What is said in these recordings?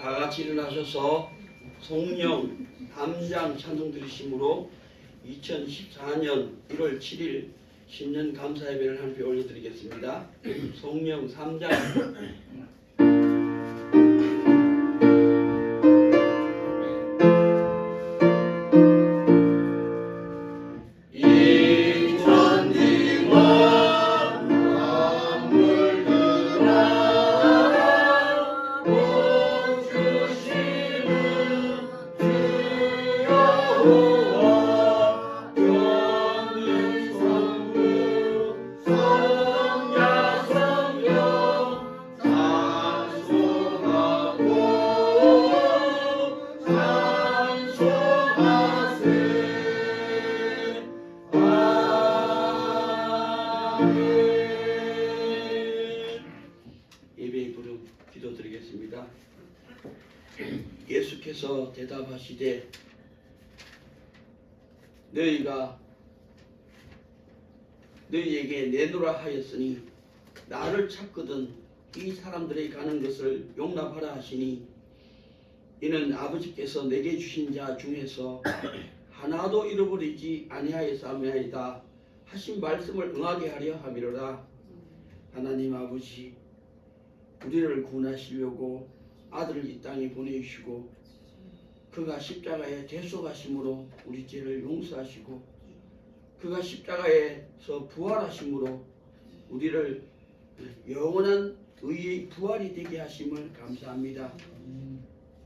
다 같이 일어나셔서 성령 담장 찬송 드리심으로 2014년 1월 7일 신년 감사 예배를 함께 올려드리겠습니다. 성령 3장 예배의 부름 기도드리겠습니다. 예수께서 대답하시되 너희가 너희에게 내노라 하였으니 나를 찾거든 이 사람들이 가는 것을 용납하라 하시니 이는 아버지께서 내게 주신 자 중에서 하나도 잃어버리지 아니하였사옵나이다 하신 말씀을 응하게 하려 함이로라. 하나님 아버지, 우리를 구원하시려고 아들을 이 땅에 보내주시고 그가 십자가에 대속하심으로 우리 죄를 용서하시고 그가 십자가에서 부활하심으로 우리를 영원한 의의 부활이 되게 하심을 감사합니다.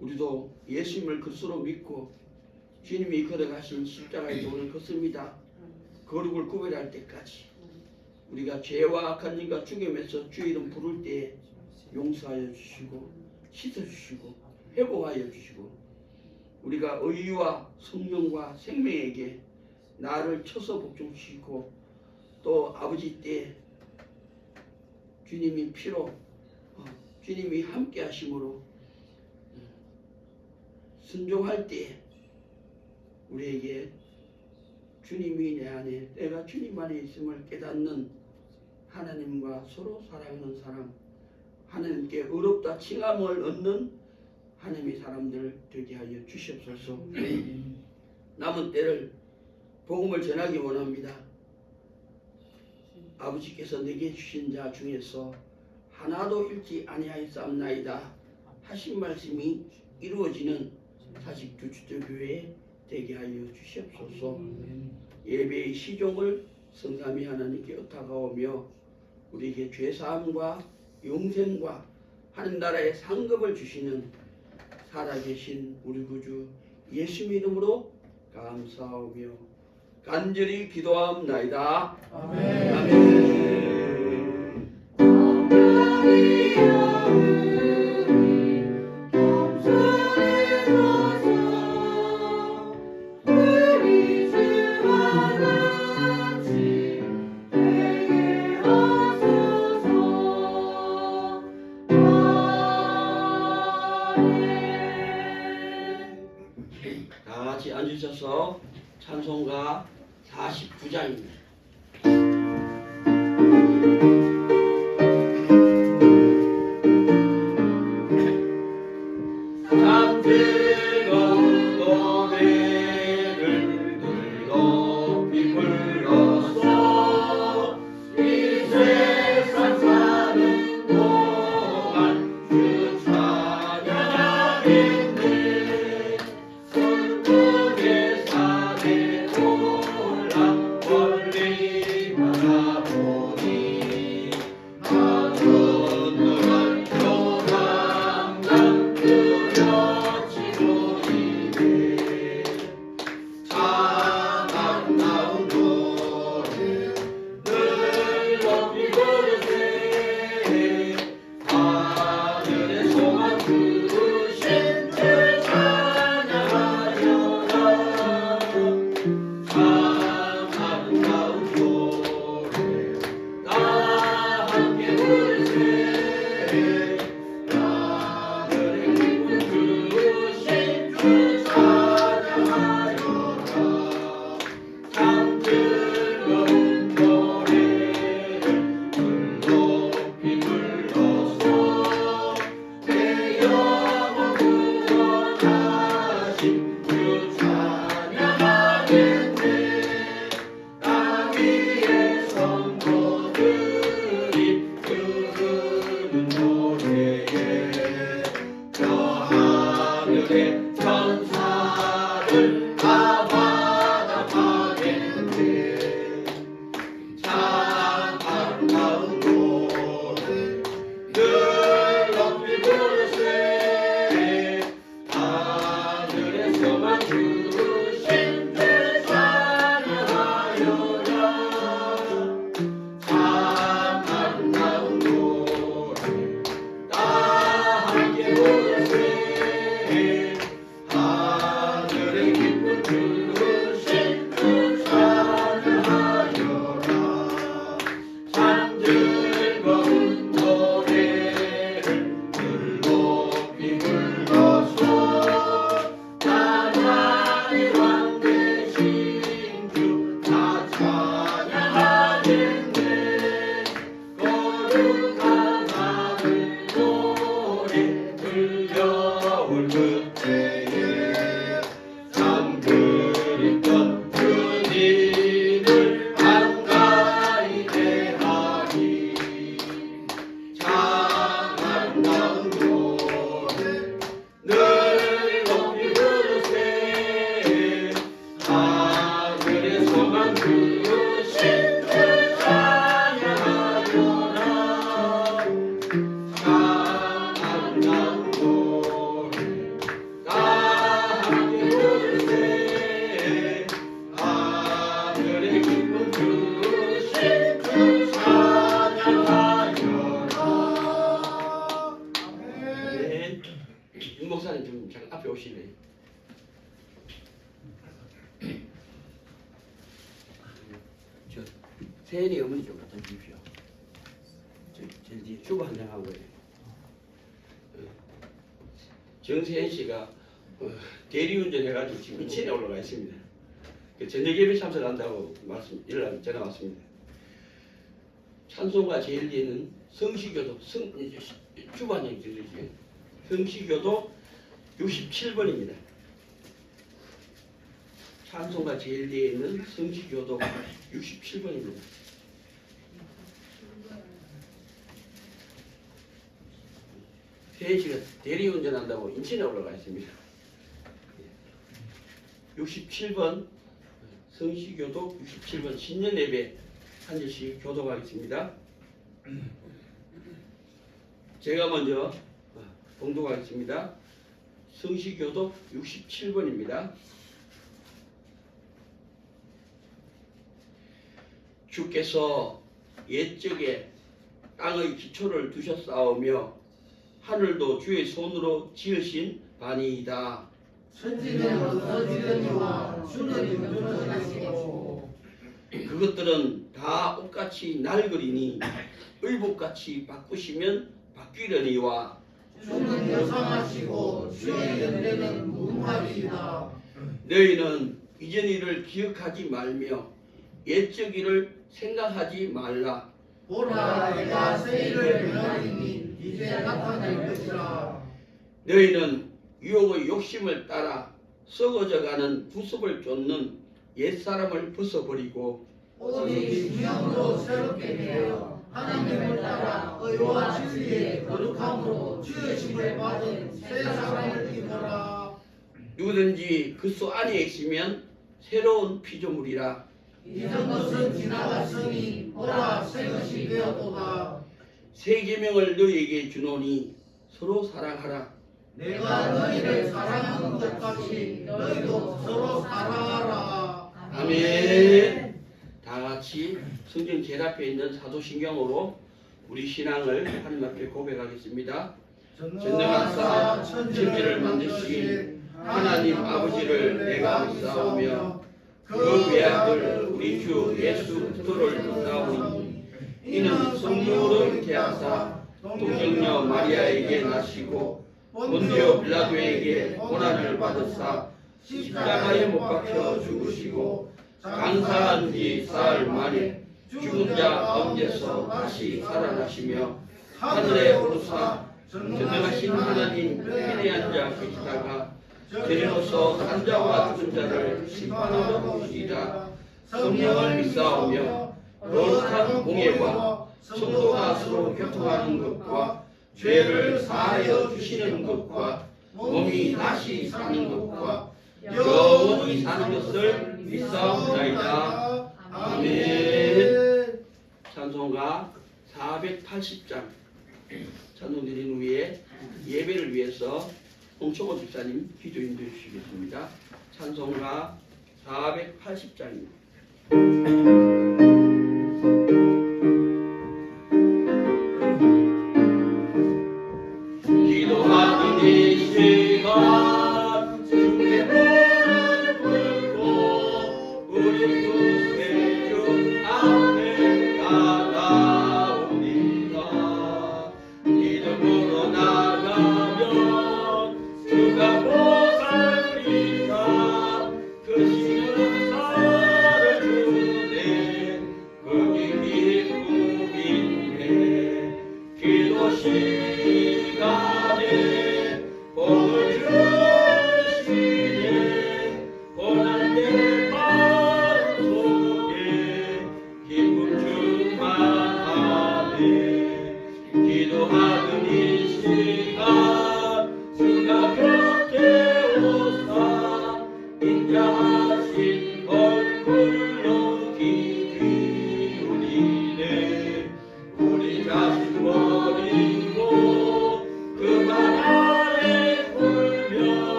우리도 예수님을 그리스도로 믿고 주님이 걸어가신 십자가의 도를 걷습니다. 거룩을 구별할 때까지 우리가 죄와 악한 일과 죽음에서 주의 이름 부를 때에 용서하여 주시고 씻어주시고 회복하여 주시고 우리가 의와 성령과 생명에게 나를 쳐서 복종시키고 또 아버지 때 주님이 피로 주님이 함께 하심으로 순종할 때 우리에게 주님이 내 안에 내가 주님 안에 있음을 깨닫는 하나님과 서로 사랑하는 사람, 하나님께 의롭다 칭함을 얻는 하나님의 사람들 되게 하여 주시옵소서. 남은 때를 복음을 전하기 원합니다. 아버지께서 내게 주신 자 중에서 하나도 잃지 아니하였사옵나이다 하신 말씀이 이루어지는 사직주 주도교회 되게 하여 주시옵소서. 예배의 시종을 성삼위 하나님께 의탁하오며 우리에게 죄사함과 영생과 하늘나라의 상급을 주시는 살아계신 우리 구주 예수님 이름으로 감사하며 간절히 기도합나이다. 아멘. 아멘. 다 같이 앉으셔서 찬송가 49장입니다. 멀리 바라보니 세연이 어머니 좀 갖다 주십시오. 제일 뒤에 주부 한 장 하고요. 정세현 씨가 대리운전 해가지고 지금 인천에 올라가 있습니다. 저녁 예배 참석한다고 전화 왔습니다. 찬송가 제일 뒤에는 성시교도 주부 한 장 드리죠. 성시교도 67번입니다. 찬송가 제일 뒤에 있는 성시교도 67번입니다. 세혜 씨가 대리운전한다고 인천에 올라가 있습니다. 67번 성시교도 67번 신년 예배 한 절씩 교독하겠습니다. 제가 먼저 봉독하겠습니다. 성시교도 67번입니다. 주께서 옛적에 땅의 기초를 두셨사오며 하늘도 주의 손으로 지으신 바니이다. 천지는 없어지려니와 주는 영존하시고 그것들은 다 옷같이 낡으리니 의복같이 바꾸시면 바뀌려니와 주는 여상하시고 주의 연대는 무궁하리이다. 너희는 이전 일을 기억하지 말며 옛적 일을 생각하지 말라. 보라 내가 새 일을 행하리니 이제 나타날 것이라. 너희는 유혹의 욕심을 따라 썩어져가는 구습을 쫓는 옛사람을 벗어버리고 오직 신령으로 새롭게 되어 하나님을 따라 의와 진리의 거룩함으로 지으심을 받은 새 사람을 입어라. 누구든지 그리스도 안에 있으면 새로운 피조물이라. 이전 것은 지나갔으니 보라 새 것이 되었도다. 새 계명을 너희에게 주노니 서로 사랑하라. 내가 너희를 사랑하는 것 같이 너희도 서로 사랑하라. 아멘. 다 같이 성경 제일 앞에 있는 사도신경으로 우리 신앙을 하나님 앞에 고백하겠습니다. 전능하사 천지를 만드신 하나님 아버지를 내가 믿사오며 그 외아들 우리 주 예수 그리스도를 믿사오니 이는 성령으로 잉태하사 동정녀 마리아에게 나시고 본디오 빌라도에게 고난을 받으사 십자가에 못 박혀 죽으시고 장사한 지 사흘 만에 죽은 자 가운데서 다시 살아나시며 하늘에 오르사 전능하신 하나님 편에 앉아 계시다가 저리로서 산자와 죽은 자를 심판하러 오시리라. 성령을 믿사오며 거룩한 공예와 성도가 서로 교통하는 것과 죄를 사하여 주시는 것과 몸이 다시 사는 것과 영원히 사는 것을 믿사옵나이다. 아멘. 찬송가 480장 찬송 드린 후에 예배를 위해서 홍초고 집사님 기도 인도해 주시겠습니다. 찬송가 480장입니다. 기도하는 이 시간 주의 무릎 꿇고 우리 구세주 앞에 나아옵니다. 믿음으로 나가면 주가 보살피사 그 신은 살을 주네.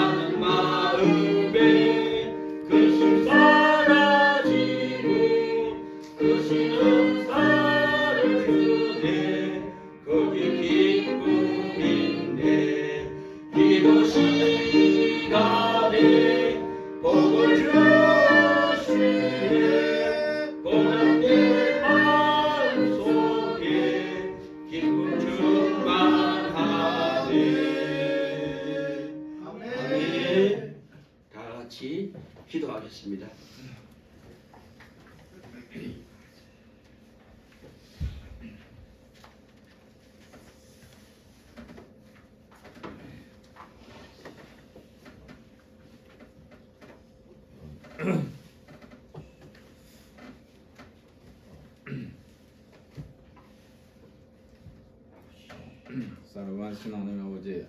하는 마음에 그 심 사라지고 그 신은 살을 주네 거기 기쁨인데 기도 시간에 복을 주시네 고난의 마음속에 기쁨 충만하네. 아멘. 다 같이 기도하겠습니다. 사랑하신 하나님 아버지,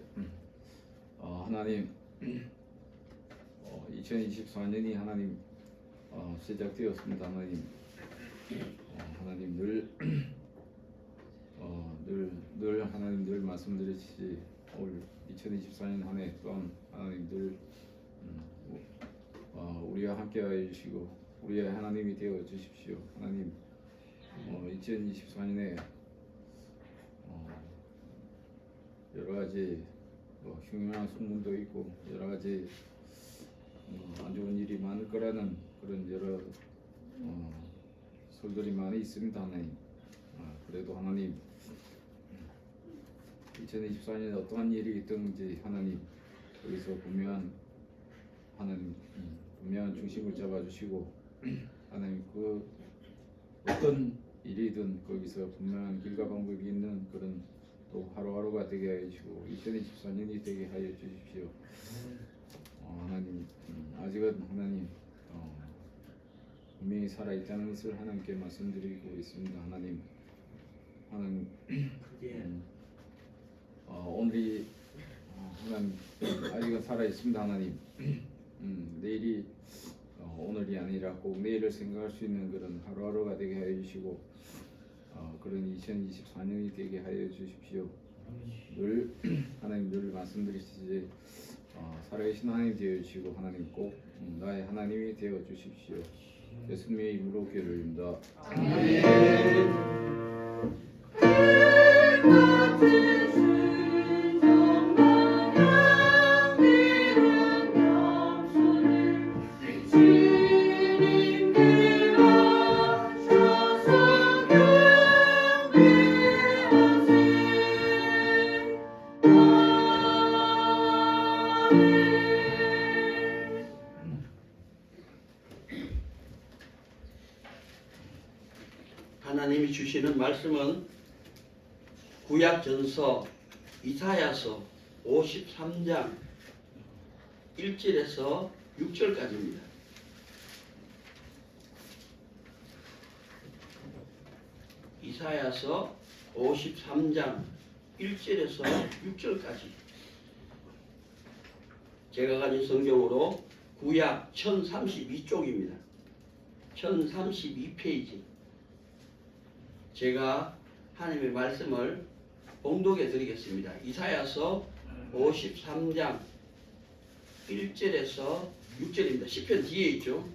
하나님 2024년이 하나님 시작되었습니다. 하나님 하나님 늘 하나님 늘 말씀드리듯이 올 2024년 한 해 또한 하나님 늘 우리와 함께하여 주시고 우리의 하나님이 되어 주십시오. 하나님 2024년에 여러 가지 흉흉한 소문도 있고 여러 가지 안 좋은 일이 많을 거라는 그런 여러 설들이 많이 있습니다. 하나님 그래도 하나님 2024년에 어떠한 일이 있든지 하나님 거기서 분명한 하나님 분명한 중심을 잡아주시고 하나님 그 어떤 일이든 거기서 분명한 길과 방법이 있는 그런 또 하루하루가 되게 하여 주시고 2024년이 되게 하여 주십시오. 하나님 아직은 하나님 분명히 살아있다는 것을 하나님께 말씀드리고 있습니다. 하나님 오늘이 하나님 아직은 살아있습니다. 하나님 내일이 오늘이 아니라 꼭 내일을 생각할 수 있는 그런 하루하루가 되게 하여 주시고 그런 2024년이 되게 하여 주십시오. 늘 하나님 늘 말씀드리시지 살아계신 하나님 되어 주시고 하나님 꼭 나의 하나님이 되어 주십시오. 예수님의 이름으로 기도를 드립니다. 하나님이 주시는 말씀은 구약전서 이사야서 53장 1절에서 6절까지입니다. 이사야서 53장 1절에서 6절까지 제가 가진 성경으로 구약 1032쪽입니다. 1032페이지 제가 하나님의 말씀을 봉독해 드리겠습니다. 이사야서 53장 1절에서 6절입니다. 시편 뒤에 있죠.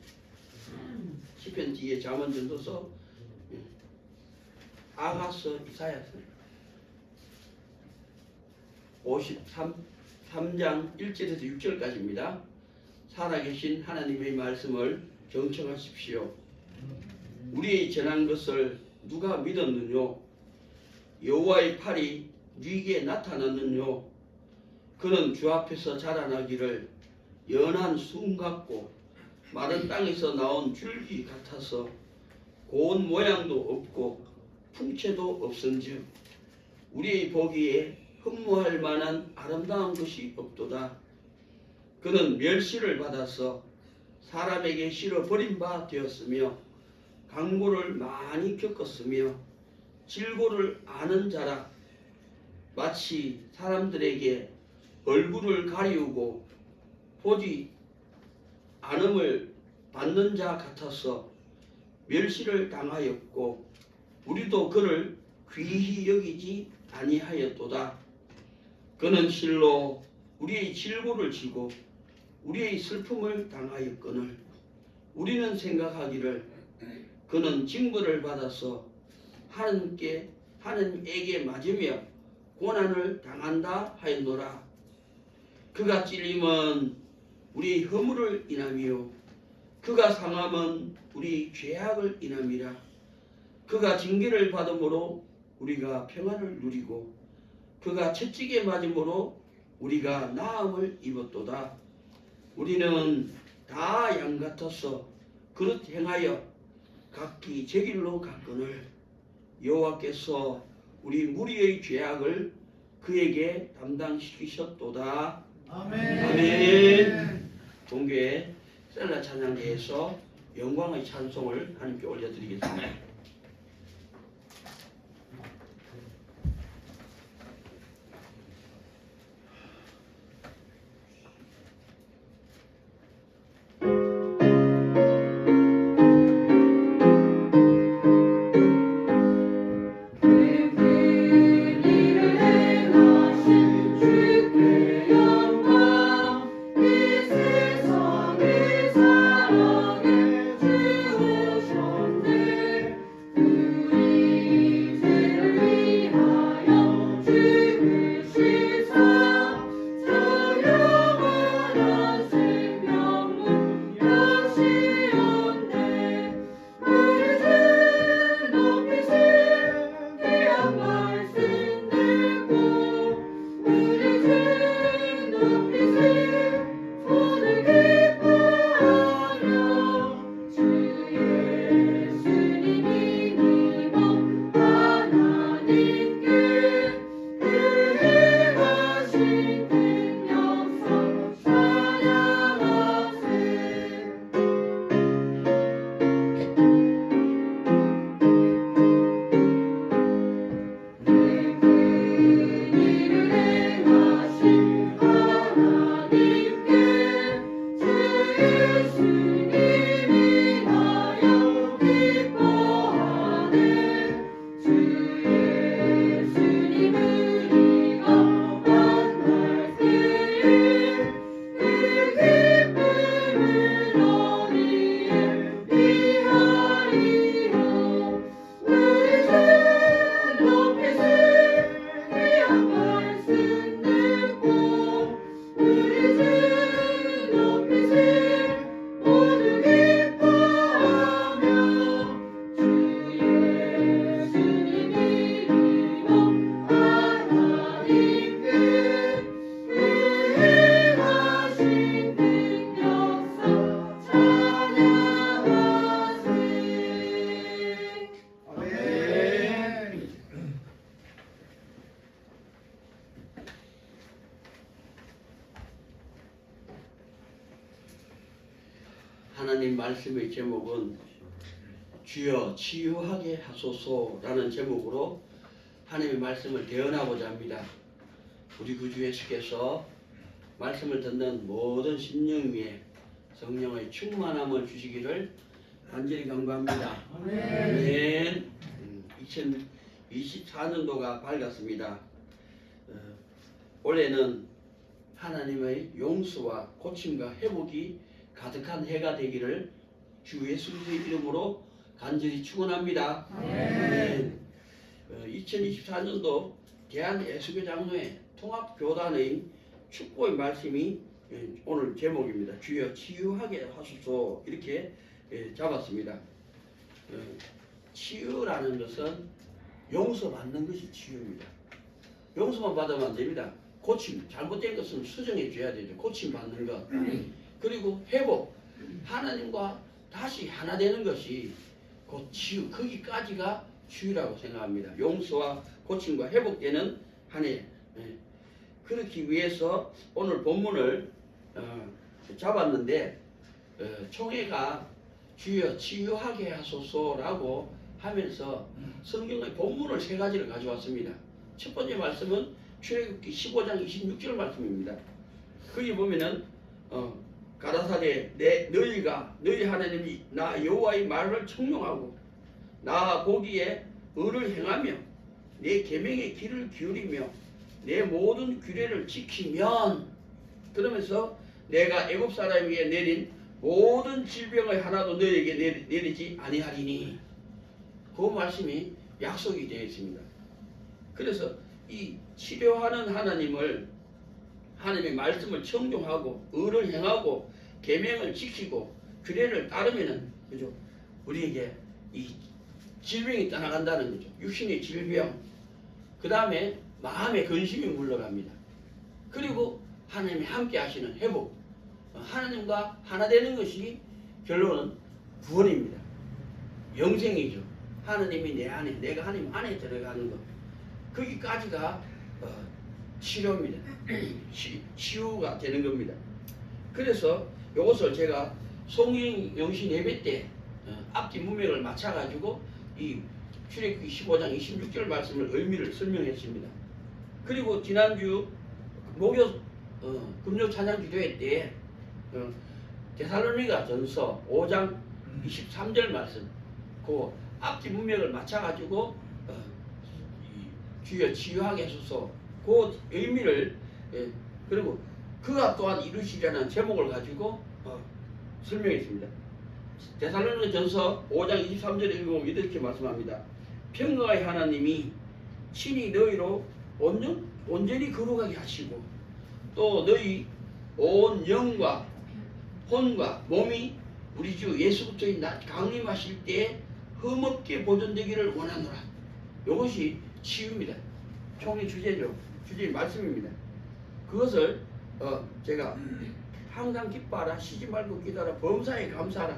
시편 뒤에 잠언전도서 아가서 이사야서 53장 1절에서 6절까지입니다. 살아계신 하나님의 말씀을 경청하십시오. 우리의 전한 것을 누가 믿었느뇨? 여호와의 팔이 네게 나타났느뇨? 그는 주 앞에서 자라나기를 연한 순 같고 마른 땅에서 나온 줄기 같아서 고운 모양도 없고 풍채도 없은즉 우리의 보기에 흠모할 만한 아름다운 것이 없도다. 그는 멸시를 받아서 사람에게 실어 버린 바 되었으며 강고를 많이 겪었으며 질고를 아는 자라. 마치 사람들에게 얼굴을 가리우고 보지 않음을 받는 자 같아서 멸시를 당하였고 우리도 그를 귀히 여기지 아니하였도다. 그는 실로 우리의 질고를 지고 우리의 슬픔을 당하였거늘 우리는 생각하기를 그는 징벌을 받아서 하나님에게 맞으며 고난을 당한다 하였노라. 그가 찔림은 우리의 허물을 인함이요 그가 상함은 우리 죄악을 인함이라. 그가 징계를 받음으로 우리가 평안을 누리고 그가 채찍에 맞음으로 우리가 나음을 입었도다. 우리는 다 양 같아서 그릇 행하여 각기 제 길로 갔거늘 여호와께서 우리 무리의 죄악을 그에게 담당시키셨도다. 아멘. 본교의 셀라 찬양대에서 영광의 찬송을 하나님께 올려드리겠습니다. 하나님 말씀의 제목은 주여 치유하게 하소서라는 제목으로 하나님의 말씀을 대언하고자 합니다. 우리 구주 예수께서 말씀을 듣는 모든 심령 위에 성령의 충만함을 주시기를 간절히 간구합니다. 아멘. 2024년도가 밝았습니다. 올해는 하나님의 용서와 고침과 회복이 가득한 해가 되기를 주 예수 그리스도의 이름으로 간절히 축원합니다. 아멘. 2024년도 대한예수교장로회 통합교단의 축복의 말씀이 오늘 제목입니다. 주여 치유하게 하소서 이렇게 잡았습니다. 치유라는 것은 용서받는 것이 치유입니다. 용서만 받으면 안 됩니다. 고침, 잘못된 것은 수정해 줘야 되죠. 고침 받는 것. 그리고 회복, 하나님과 다시 하나 되는 것이 곧 치유, 거기까지가 치유라고 생각합니다. 용서와 고침과 회복되는 한 해. 그렇기 위해서 오늘 본문을 잡았는데 총회가 주여 치유하게 하소서라고 하면서 성경의 본문을 세 가지를 가져왔습니다. 첫 번째 말씀은 출애굽기 15장 26절 말씀입니다. 거기 보면은 가라사대 너희가 너희 하나님이 나 여호와의 말을 청룡하고 나 보기에 의를 행하며 내 계명의 귀를 기울이며 내 모든 규례를 지키면, 그러면서 내가 애굽 사람 위에 내린 모든 질병의 하나도 너에게 내리지 아니하리니. 그 말씀이 약속이 되어 있습니다. 그래서 이 치료하는 하나님을, 하나님의 말씀을 청종하고 의를 행하고 계명을 지키고 규례를 따르면은, 그죠, 우리에게 이 질병이 떠나간다는 거죠. 육신의 질병, 그 다음에 마음의 근심이 물러갑니다. 그리고 하나님이 함께 하시는 회복, 하나님과 하나 되는 것이 결론은 구원입니다. 영생이죠. 하나님이 내 안에, 내가 하나님 안에 들어가는 것, 거기까지가 치료입니다. 치유가 되는 겁니다. 그래서 이것을 제가 송영신 예배 때 앞뒤 문맥을 맞춰가지고 이 출애굽기 15장 26절 말씀을 의미를 설명했습니다. 그리고 지난주 목요 금요 찬양 기도회 때 데살로니가 전서 5장 23절 말씀, 그 앞뒤 문맥을 맞춰가지고 주여 치유하게 하소서, 그 의미를 그리고 그가 또한 이루시려는 제목을 가지고 설명했습니다. 데살로니가 전서 5장 23절에 읽으면 이렇게 말씀합니다. 평강의 하나님이 친히 너희로 온전히 거룩하게 하시고 또 너희 온 영과 혼과 몸이 우리 주 예수 그리스도의 강림하실 때에 흠없게 보존되기를 원하노라. 이것이 치유입니다. 총리 주제죠. 주제의 말씀입니다. 그것을 제가 항상 기뻐하라, 쉬지 말고 기도하라, 범사에 감사하라.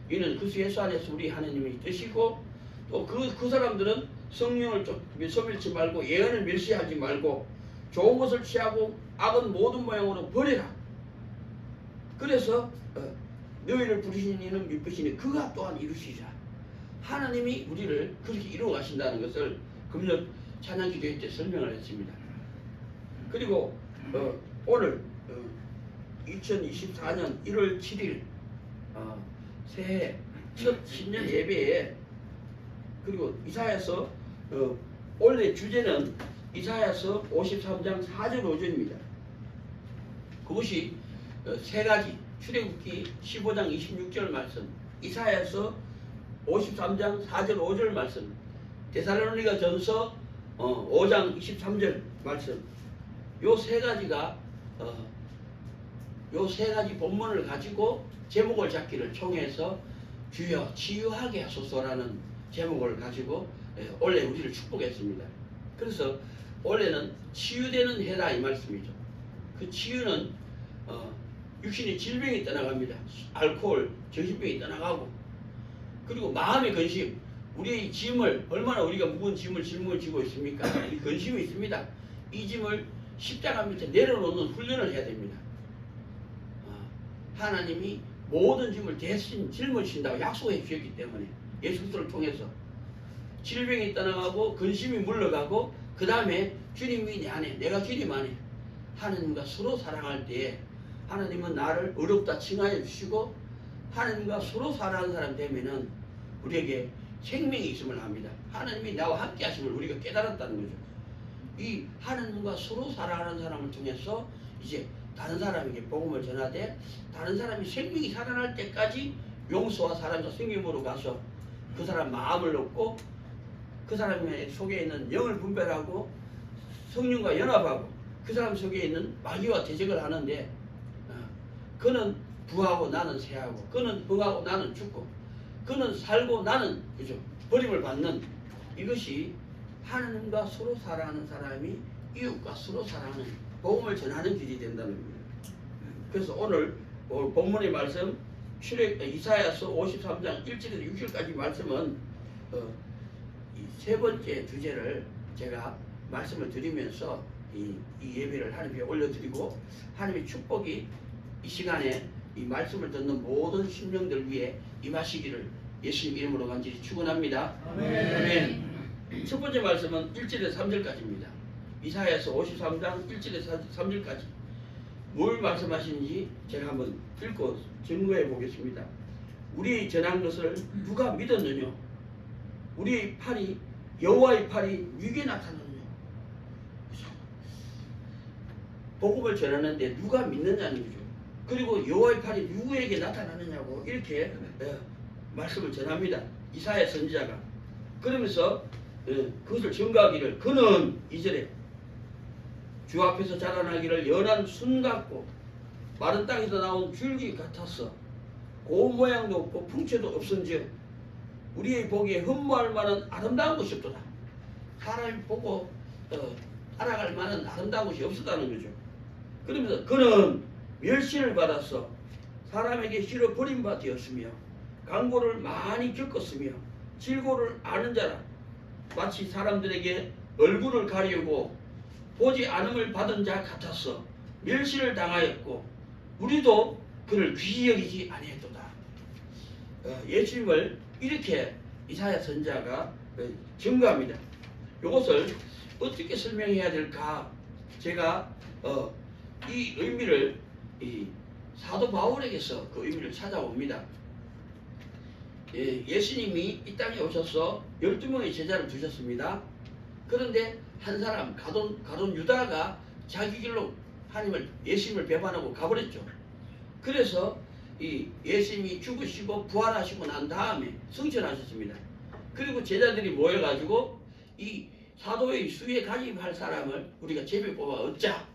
이는 그리스도 예수 안에서 우리 하나님의 뜻이고, 또 그 사람들은 성령을 소멸치 말고 예언을 멸시하지 말고 좋은 것을 취하고 악은 모든 모양으로 버리라. 그래서 너희를 부르신 이는 믿으시니 그가 또한 이루시리라. 하나님이 우리를 그렇게 이루어 가신다는 것을 금요 찬양 기도회 때 설명을 했습니다. 그리고 오늘 2024년 1월 7일 새해 첫 신년 예배에, 그리고 이사야서 원래 주제는 이사야서 53장 4절 5절입니다. 그것이 세 가지, 출애굽기 15장 26절 말씀, 이사야서 53장 4절 5절 말씀, 데살로니가 전서 5장 23절 말씀, 요 세 가지가 요 세 가지 본문을 가지고 제목을 잡기를 총해서 주여 치유하게 하소서라는 제목을 가지고 원래 우리를 축복했습니다. 그래서 원래는 치유되는 해다 이 말씀이죠. 그 치유는 육신의 질병이 떠나갑니다. 알코올, 정신병이 떠나가고, 그리고 마음의 근심, 우리의 짐을, 얼마나 우리가 무거운 짐을 짊어지고 있습니까? 이 근심이 있습니다. 이 짐을 십자가 밑에 내려놓는 훈련을 해야 됩니다. 하나님이 모든 짐을 대신 짊어지신다고 약속해 주셨기 때문에, 예수 그리스도를 통해서 질병이 떠나가고 근심이 물러가고, 그 다음에 주님이 내 안에, 내가 주님 안에 하나님과 서로 사랑할 때에 하나님은 나를 어렵다 칭하여 주시고, 하나님과 서로 사랑하는 사람 되면은 우리에게 생명이 있음을 합니다. 하나님이 나와 함께 하심을 우리가 깨달았다는 거죠. 이 하나님과 서로 사랑하는 사람을 통해서 이제 다른 사람에게 복음을 전하되, 다른 사람이 생명이 살아날 때까지 용서와 사랑과 생명으로 가서 그 사람 마음을 얻고, 그 사람 속에 있는 영을 분별하고 성령과 연합하고, 그 사람 속에 있는 마귀와 대적을 하는데, 그는 부하고 나는 쇠하고, 그는 흥하고 나는 죽고, 그는 살고 나는 그죠 버림을 받는, 이것이 하나님과 서로 사랑하는 사람이 이웃과 서로 사랑하는 복음을 전하는 길이 된다는 겁니다. 그래서 오늘 본문의 말씀 이사야서 53장 1절에서 6절까지 말씀은 이 세 번째 주제를 제가 말씀을 드리면서 이 예배를 하나님께 올려드리고, 하나님의 축복이 이 시간에 이 말씀을 듣는 모든 심령들 위에 임하시기를 예수님 이름으로 간절히 축원합니다. 아멘. 첫 번째 말씀은 1절에서 3절까지입니다. 이사야서 53장 1절에서 3절까지 뭘 말씀하시는지 제가 한번 읽고 증거해 보겠습니다. 우리의 전한 것을 누가 믿었느냐? 우리의 팔이, 여호와의 팔이 위기에 나타났느냐? 복음을 전하는데 누가 믿느냐는 거죠. 그리고 여호와의 팔이 누구에게 나타나느냐고 이렇게 말씀을 전합니다. 이사야 선지자가. 그러면서 그것을 증거하기를 그는 2절에 주 앞에서 자라나기를 연한 순 같고 마른 땅에서 나온 줄기 같았어. 고운 모양도 없고 풍채도 없은즉 우리의 보기에 흠모할 만한 아름다운 것이 없도다. 사람이 보고 따라갈 만한 아름다운 것이 없었다는 거죠. 그러면서 그는 멸시를 받았어. 사람에게 실어 버림바 되었으며 강고를 많이 겪었으며 질고를 아는 자라. 마치 사람들에게 얼굴을 가리우고 보지 않음을 받은 자 같았어. 멸시를 당하였고 우리도 그를 귀히 여기지 아니했도다. 예수님을 이렇게 이사야 선지자가 증거합니다. 이것을 어떻게 설명해야 될까? 제가 이 의미를 이 사도 바울에게서 그 의미를 찾아옵니다. 예수님이 이 땅에 오셔서 12명의 제자를 두셨습니다. 그런데 한 사람 가돈 유다가 자기 길로 예수님을 배반하고 가버렸죠. 그래서 이 예수님이 죽으시고 부활하시고 난 다음에 승천하셨습니다. 그리고 제자들이 모여가지고 이 사도의 수에 가입할 사람을 우리가 제비 뽑아 얻자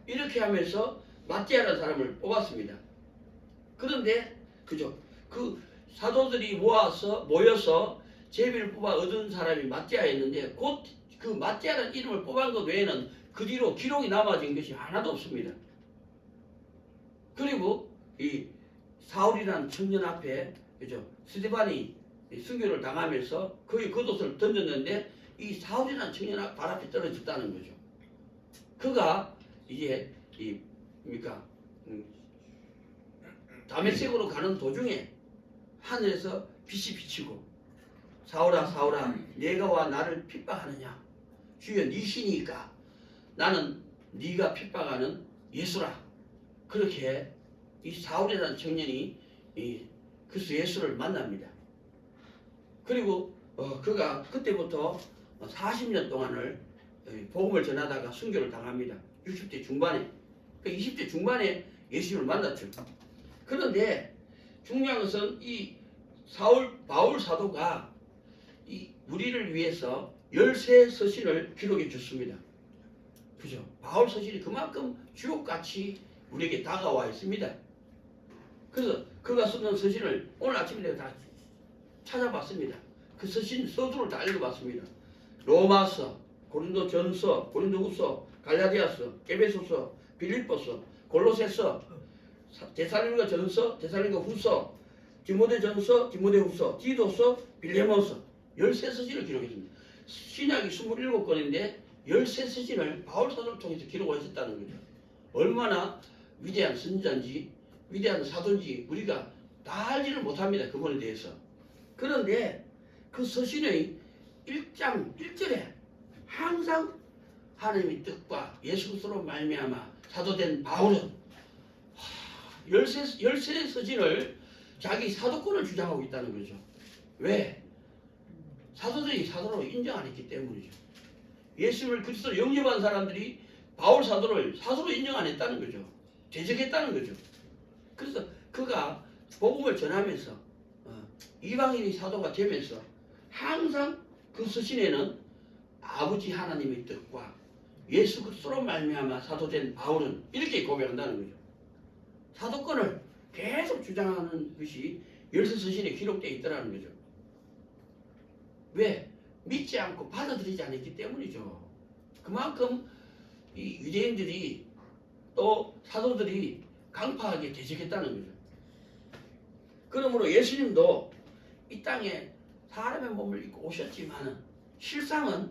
이렇게 하면서 마띠아라는 사람을 뽑았습니다. 그런데 그죠? 그 사도들이 모여서 제비를 뽑아 얻은 사람이 마띠아였는데 곧 그 마띠아라는 이름을 뽑은 것 외에는 그 뒤로 기록이 남아진 것이 하나도 없습니다. 그리고 이 사울이라는 청년 앞에 그죠? 스데반이 순교를 당하면서 그의 겉옷을 던졌는데 이 사울이라는 청년 발 앞에 떨어졌다는 거죠. 그가 이제 다메섹으로 가는 도중에 하늘에서 빛이 비치고 사울아 사울아 내가 와 나를 핍박하느냐 주여 네 신이니까 나는 네가 핍박하는 예수라. 그렇게 이 사울이라는 청년이 그리스도 예수를 만납니다. 그리고 그가 그때부터 40년 동안을 복음을 전하다가 순교를 당합니다. 60대 중반에 20대 중반에 예수님을 만났죠. 그런데 중요한 것은 이 바울 사도가 이 우리를 위해서 13서신을 기록해 줬습니다. 그죠? 바울 서신이 그만큼 주옥같이 우리에게 다가와 있습니다. 그래서 그가 쓰는 서신을 오늘 아침에 내가 다 찾아봤습니다. 그 서신 서두를 다 읽어봤습니다. 로마서, 고린도전서, 고린도후서, 갈라디아서, 에베소서, 빌립보서, 골로새서, 데살로니가전서, 데살로니가후서, 디모데전서, 디모데후서, 디도서, 빌레몬서 13서신을 기록했습니다. 신약이 27권인데 13서신을 바울 사도를 통해서 기록하셨다는 거죠. 얼마나 위대한 선지자인지 위대한 사도인지 우리가 다 알지를 못합니다. 그분에 대해서. 그런데 그 서신의 1장 1절에 항상 하나님의 뜻과 예수 그리스도로 말미암아 사도된 바울은 13서신을 자기 사도권을 주장하고 있다는 거죠. 왜? 사도들이 사도로 인정 안 했기 때문이죠. 예수를 그리스도로 영접한 사람들이 바울 사도를 사도로 인정 안 했다는 거죠. 대적했다는 거죠. 그래서 그가 복음을 전하면서 이방인이 사도가 되면서 항상 그 서신에는 아버지 하나님의 뜻과 예수 그리스도로 말미암아 사도된 바울은 이렇게 고백한다는 거죠. 사도권을 계속 주장하는 것이 열서서신에 기록되어 있더라는 거죠. 왜? 믿지 않고 받아들이지 않았기 때문이죠. 그만큼 이 유대인들이 또 사도들이 강파하게 대적했다는 거죠. 그러므로 예수님도 이 땅에 사람의 몸을 입고 오셨지만은 실상은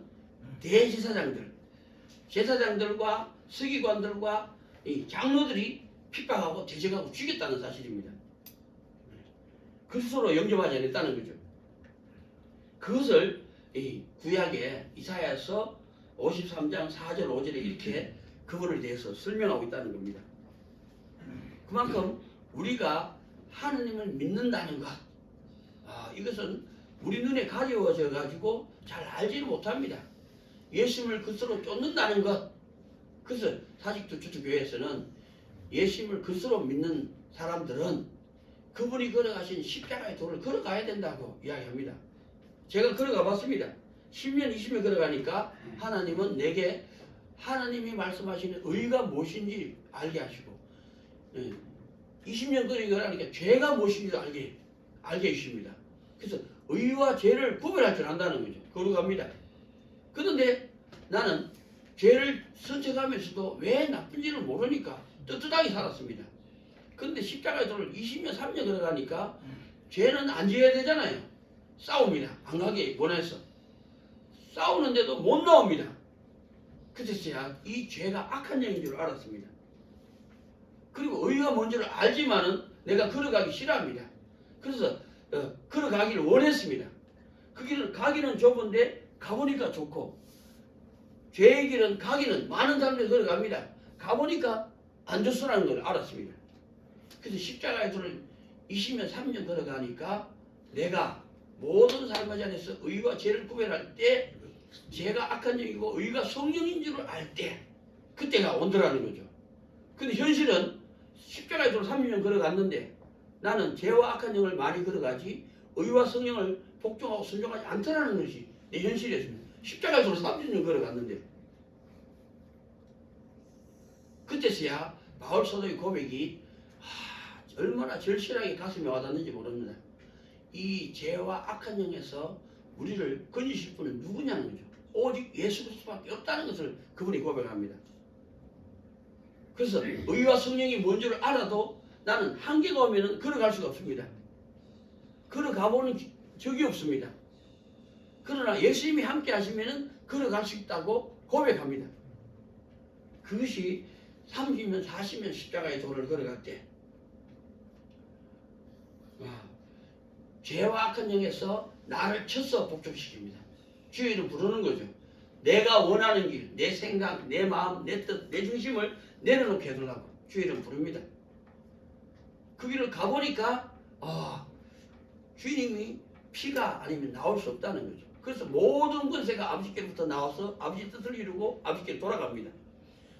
제사장들과 서기관들과 이 장로들이 핍박하고 대적하고 죽였다는 사실입니다. 그리스도로 영접하지 않았다는 거죠. 그것을 이 구약의 이사야서 53장 4절 5절에 이렇게 그분에 대해서 설명하고 있다는 겁니다. 그만큼 우리가 하느님을 믿는다는 것, 이것은 우리 눈에 가려워져 가지고 잘 알지를 못합니다. 예수님을 그리스도로 쫓는다는 것, 그래서 사직도 주교회에서는 예수님을 그리스도로 믿는 사람들은 그분이 걸어가신 십자가의 도를 걸어가야 된다고 이야기합니다. 제가 걸어가 봤습니다. 10년, 20년 걸어가니까 하나님은 내게 하나님이 말씀하시는 의가 무엇인지 알게 하시고 20년 걸어가니까 죄가 무엇인지도 알게 해주십니다. 그래서 의와 죄를 구별할 줄 안다는 거죠. 걸어갑니다. 그런데 나는 죄를 선택하면서도 왜 나쁜지를 모르니까 떳떳하게 살았습니다. 그런데 십자가의 도를 20년, 3년 걸어가니까 죄는 안 지어야 되잖아요. 싸웁니다. 안 가게 원해서. 싸우는데도 못 나옵니다. 그때서야 이 죄가 악한 영인 줄 알았습니다. 그리고 의가 뭔지를 알지만은 내가 걸어가기 싫어합니다. 그래서 걸어가기를 원했습니다. 그 길은 가기는 좁은데 가보니까 좋고 죄의 길은 가기는 많은 사람들이 걸어갑니다. 가보니까 안 좋소라는 걸 알았습니다. 그래서 십자가의 도를 20년, 3년 걸어가니까 내가 모든 삶의 자리에서 의와 죄를 구별할 때 죄가 악한 영이고 의가 성령인 줄 알 때 그때가 온더라는 거죠. 근데 현실은 십자가의 도를 30년 걸어갔는데 나는 죄와 악한 영을 많이 걸어가지 의와 성령을 복종하고 순종하지 않더라는 것이 내 현실이었습니다. 십자가의 도를 30년 걸어갔는데 그때서야 바울 사도의 고백이 얼마나 절실하게 가슴에 와닿는지 모릅니다. 이 죄와 악한 영에서 우리를 건지실 분은 누구냐는 거죠. 오직 예수 그리스도밖에 없다는 것을 그분이 고백합니다. 그래서 의와 성령이 뭔 줄 알아도 나는 한계가 오면 걸어갈 수가 없습니다. 걸어가보는 적이 없습니다. 그러나 예수님이 함께 하시면 걸어갈 수 있다고 고백합니다. 그것이 30년, 40년 십자가의 도를 걸어갈 때 죄와 악한 영에서 나를 쳐서 복종시킵니다. 주의 이름 부르는 거죠. 내가 원하는 길, 내 생각, 내 마음, 내 뜻, 내 중심을 내려놓게 해달라고 주의 이름 부릅니다. 그 길을 가보니까 주님이 피가 아니면 나올 수 없다는 거죠. 그래서 모든 권세가 아버지께로부터 나와서 아버지 뜻을 이루고 아버지께 돌아갑니다.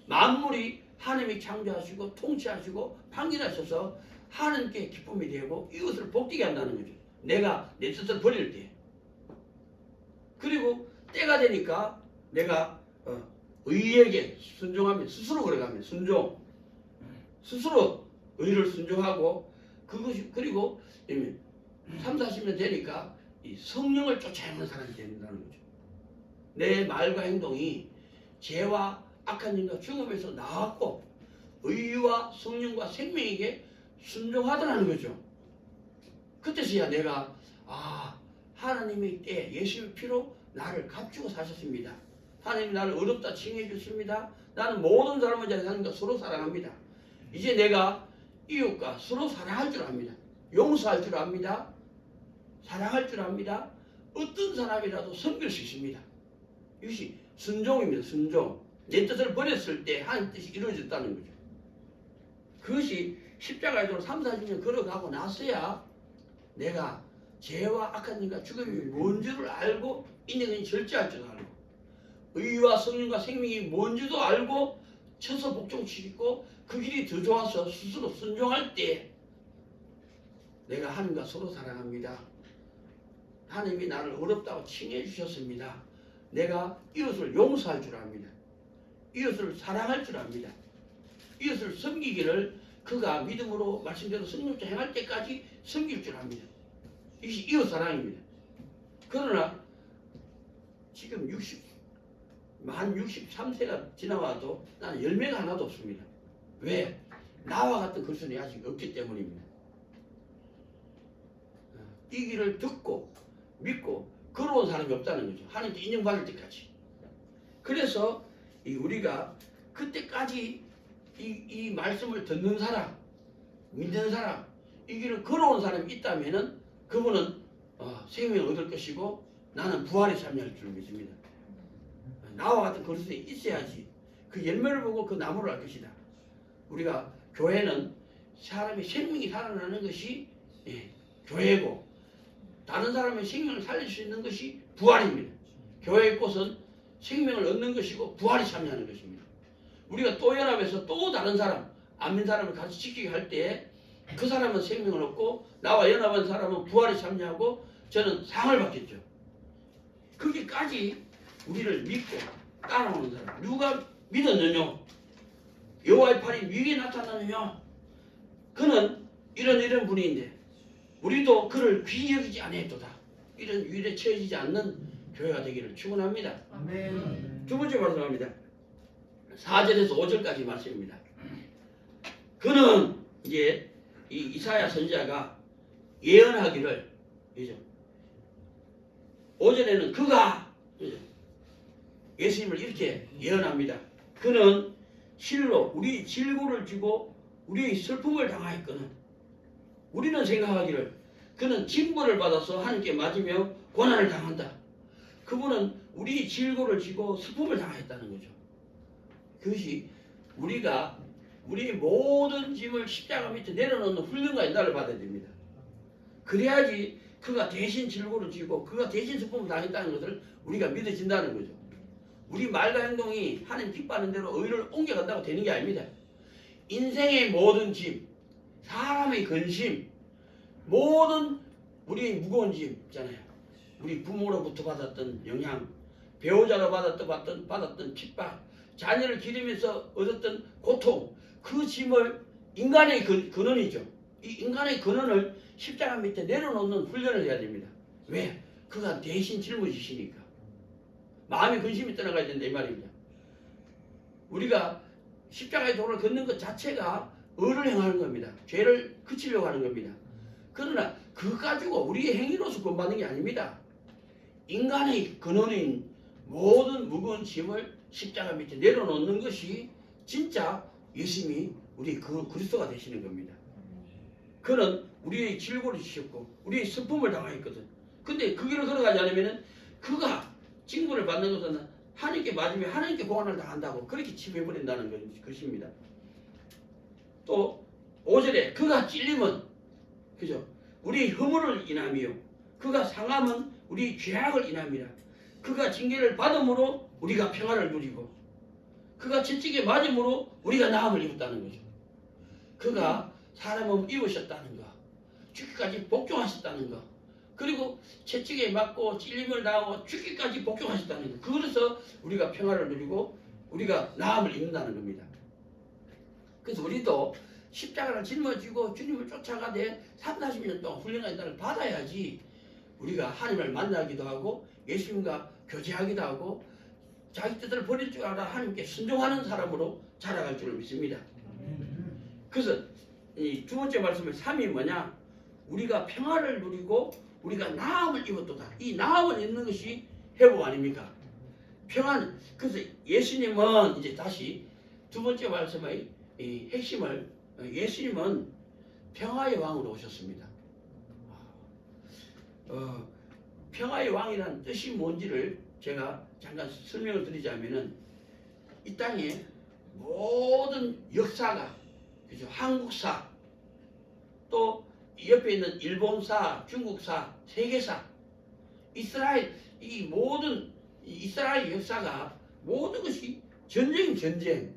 만물이 하나님이 창조하시고 통치하시고 판결하셔서 하나님께 기쁨이 되고 이것을 복되게 한다는 거죠. 내가 내 뜻을 버릴 때. 그리고 때가 되니까 내가 의에게 순종하면 스스로 걸어가면 순종. 스스로 의를 순종하고 그것이 그리고 3, 40년 되니까 이 성령을 쫓아야하는 사람이 된다는 거죠. 내 말과 행동이 죄와 악한 일과 죽음에서 나왔고 의와 성령과 생명에게 순종하더라는 거죠. 그때서야 내가 하나님의 때 예수의 피로 나를 값주고 사셨습니다. 하나님이 나를 어렵다 칭해 주십니다. 나는 모든 사람을 잘 사는 것 서로 사랑합니다. 이제 내가 이웃과 서로 사랑할 줄 압니다. 용서할 줄 압니다. 사랑할 줄 압니다. 어떤 사람이라도 섬길 수 있습니다. 이것이 순종입니다. 순종. 내 뜻을 버렸을 때 하나님 뜻이 이루어졌다는 거죠. 그것이 십자가의 도로 3, 40년 걸어가고 나서야 내가 죄와 악한 일과 죽음이 뭔 줄을 알고 인생은 절제할 줄 알고 의와 성령과 생명이 뭔 줄도 알고 쳐서 복종시키고 그 길이 더 좋아서 스스로 순종할 때 내가 하나님과 서로 사랑합니다. 하나님이 나를 어렵다고 칭해 주셨습니다. 내가 이웃을 용서할 줄 압니다. 이웃을 사랑할 줄 압니다. 이웃을 섬기기를 그가 믿음으로 말씀대로 성령으로 행할 때까지 섬길 줄 압니다. 이것이 이웃 사랑입니다. 그러나 지금 만 63세가 지나와도 나는 열매가 하나도 없습니다. 왜? 나와 같은 그리스도인이 아직 없기 때문입니다. 이 길을 듣고 믿고 걸어온 사람이 없다는 거죠. 하나님께 인정받을 때까지. 그래서 우리가 그때까지 이 말씀을 듣는 사람, 믿는 사람, 이 길을 걸어온 사람이 있다면은 그분은 생명을 얻을 것이고 나는 부활에 참여할 줄 믿습니다. 나와 같은 그리스도인이 있어야지 그 열매를 보고 그 나무를 알 것이다. 우리가 교회는 사람의 생명이 살아나는 것이 교회고 다른 사람의 생명을 살릴 수 있는 것이 부활입니다. 교회의 꽃은 생명을 얻는 것이고 부활에 참여하는 것입니다. 우리가 또 연합해서 또 다른 사람 안 믿는 사람을 같이 지키게 할 때 그 사람은 생명을 얻고 나와 연합한 사람은 부활에 참여하고 저는 상을 받겠죠. 거기까지 우리를 믿고 따라오는 사람. 누가 믿었느냐? 여호와의 팔이 위에 나타나느냐? 그는 이런 분인데 우리도 그를 귀히 여기지 아니했도다. 이런 위에 처해지지 않는 교회가 되기를 축원합니다. 아멘. 두 번째 말씀합니다. 4절에서 5절까지 말씀입니다. 그는 이제 이 이사야 선지자가 예언하기를, 그죠? 5절에는 그가, 그죠? 예수님을 이렇게 예언합니다. 그는 실로 우리 질고를 지고 우리의 슬픔을 당하였거든. 우리는 생각하기를 그는 징벌을 받아서 하나님께 맞으며 고난을 당한다. 그분은 우리 질고를 지고 슬픔을 당하였다는 거죠. 그것이 우리가 우리의 모든 짐을 십자가 밑에 내려놓는 훈련과 인도를 받아야 됩니다. 그래야지 그가 대신 질고를 지고 그가 대신 슬픔을 당했다는 것을 우리가 믿어진다는 거죠. 우리 말과 행동이 하나님 기뻐하는 대로 의를 옮겨간다고 되는 게 아닙니다. 인생의 모든 짐, 사람의 근심, 모든 우리의 무거운 짐 있잖아요. 우리 부모로부터 받았던 영향, 배우자로 받았던 핍박, 자녀를 기르면서 얻었던 고통, 그 짐을 인간의 근원이죠. 이 인간의 근원을 십자가 밑에 내려놓는 훈련을 해야 됩니다. 왜? 그가 대신 짊어지시니까. 마음의 근심이 떠나가야 된다 이 말입니다. 우리가 십자가의 도를 걷는 것 자체가 의를 행하는 겁니다. 죄를 그치려고 하는 겁니다. 그러나 그거 가지고 우리의 행위로서 구원받는 게 아닙니다. 인간의 근원인 모든 무거운 짐을 십자가 밑에 내려놓는 것이 진짜 예수님이 우리 그리스도가 되시는 겁니다. 그는 우리의 질고를 지셨고 우리의 슬픔을 당하였거든. 근데 그 길을 걸어가지 않으면 그가 징벌을 받는 것은 하나님께 맞으면 하나님께 고난을 당한다고 그렇게 치부해버린다는 것입니다. 또 5절에 그가 찔림은, 그죠? 우리의 허물을 인함이요 그가 상함은 우리 죄악을 인함이라. 그가 징계를 받음으로 우리가 평화를 누리고 그가 채찍에 맞음으로 우리가 나음을 입었다는 거죠. 그가 사람을 입으셨다는 거, 죽기까지 복종하셨다는 거, 그리고 채찍에 맞고 찔림을 당하고 죽기까지 복종하셨다는 거. 그래서 우리가 평화를 누리고 우리가 나음을 입는다는 겁니다. 그래서 우리도 십자가를 짊어지고 주님을 쫓아가되 30-40년 동안 훈련의 날을 받아야지 우리가 하나님을 만나기도 하고 예수님과 교제하기도 하고 자기 뜻을 버릴 줄 알아 하나님께 순종하는 사람으로 자라갈 줄 믿습니다. 그래서 이 두 번째 말씀의 3이 뭐냐? 우리가 평화를 누리고 우리가 나음을 입었도다. 이 나음을 입는 것이 회복 아닙니까? 평화는, 그래서 예수님은 이제 다시 두 번째 말씀의 이 핵심을, 예수님은 평화의 왕으로 오셨습니다. 평화의 왕이라는 뜻이 뭔지를 제가 잠깐 설명을 드리자면은 이 땅에 모든 역사가, 그죠? 한국사, 또 옆에 있는 일본사, 중국사, 세계사, 이스라엘, 이 모든 이스라엘 역사가 모든 것이 전쟁.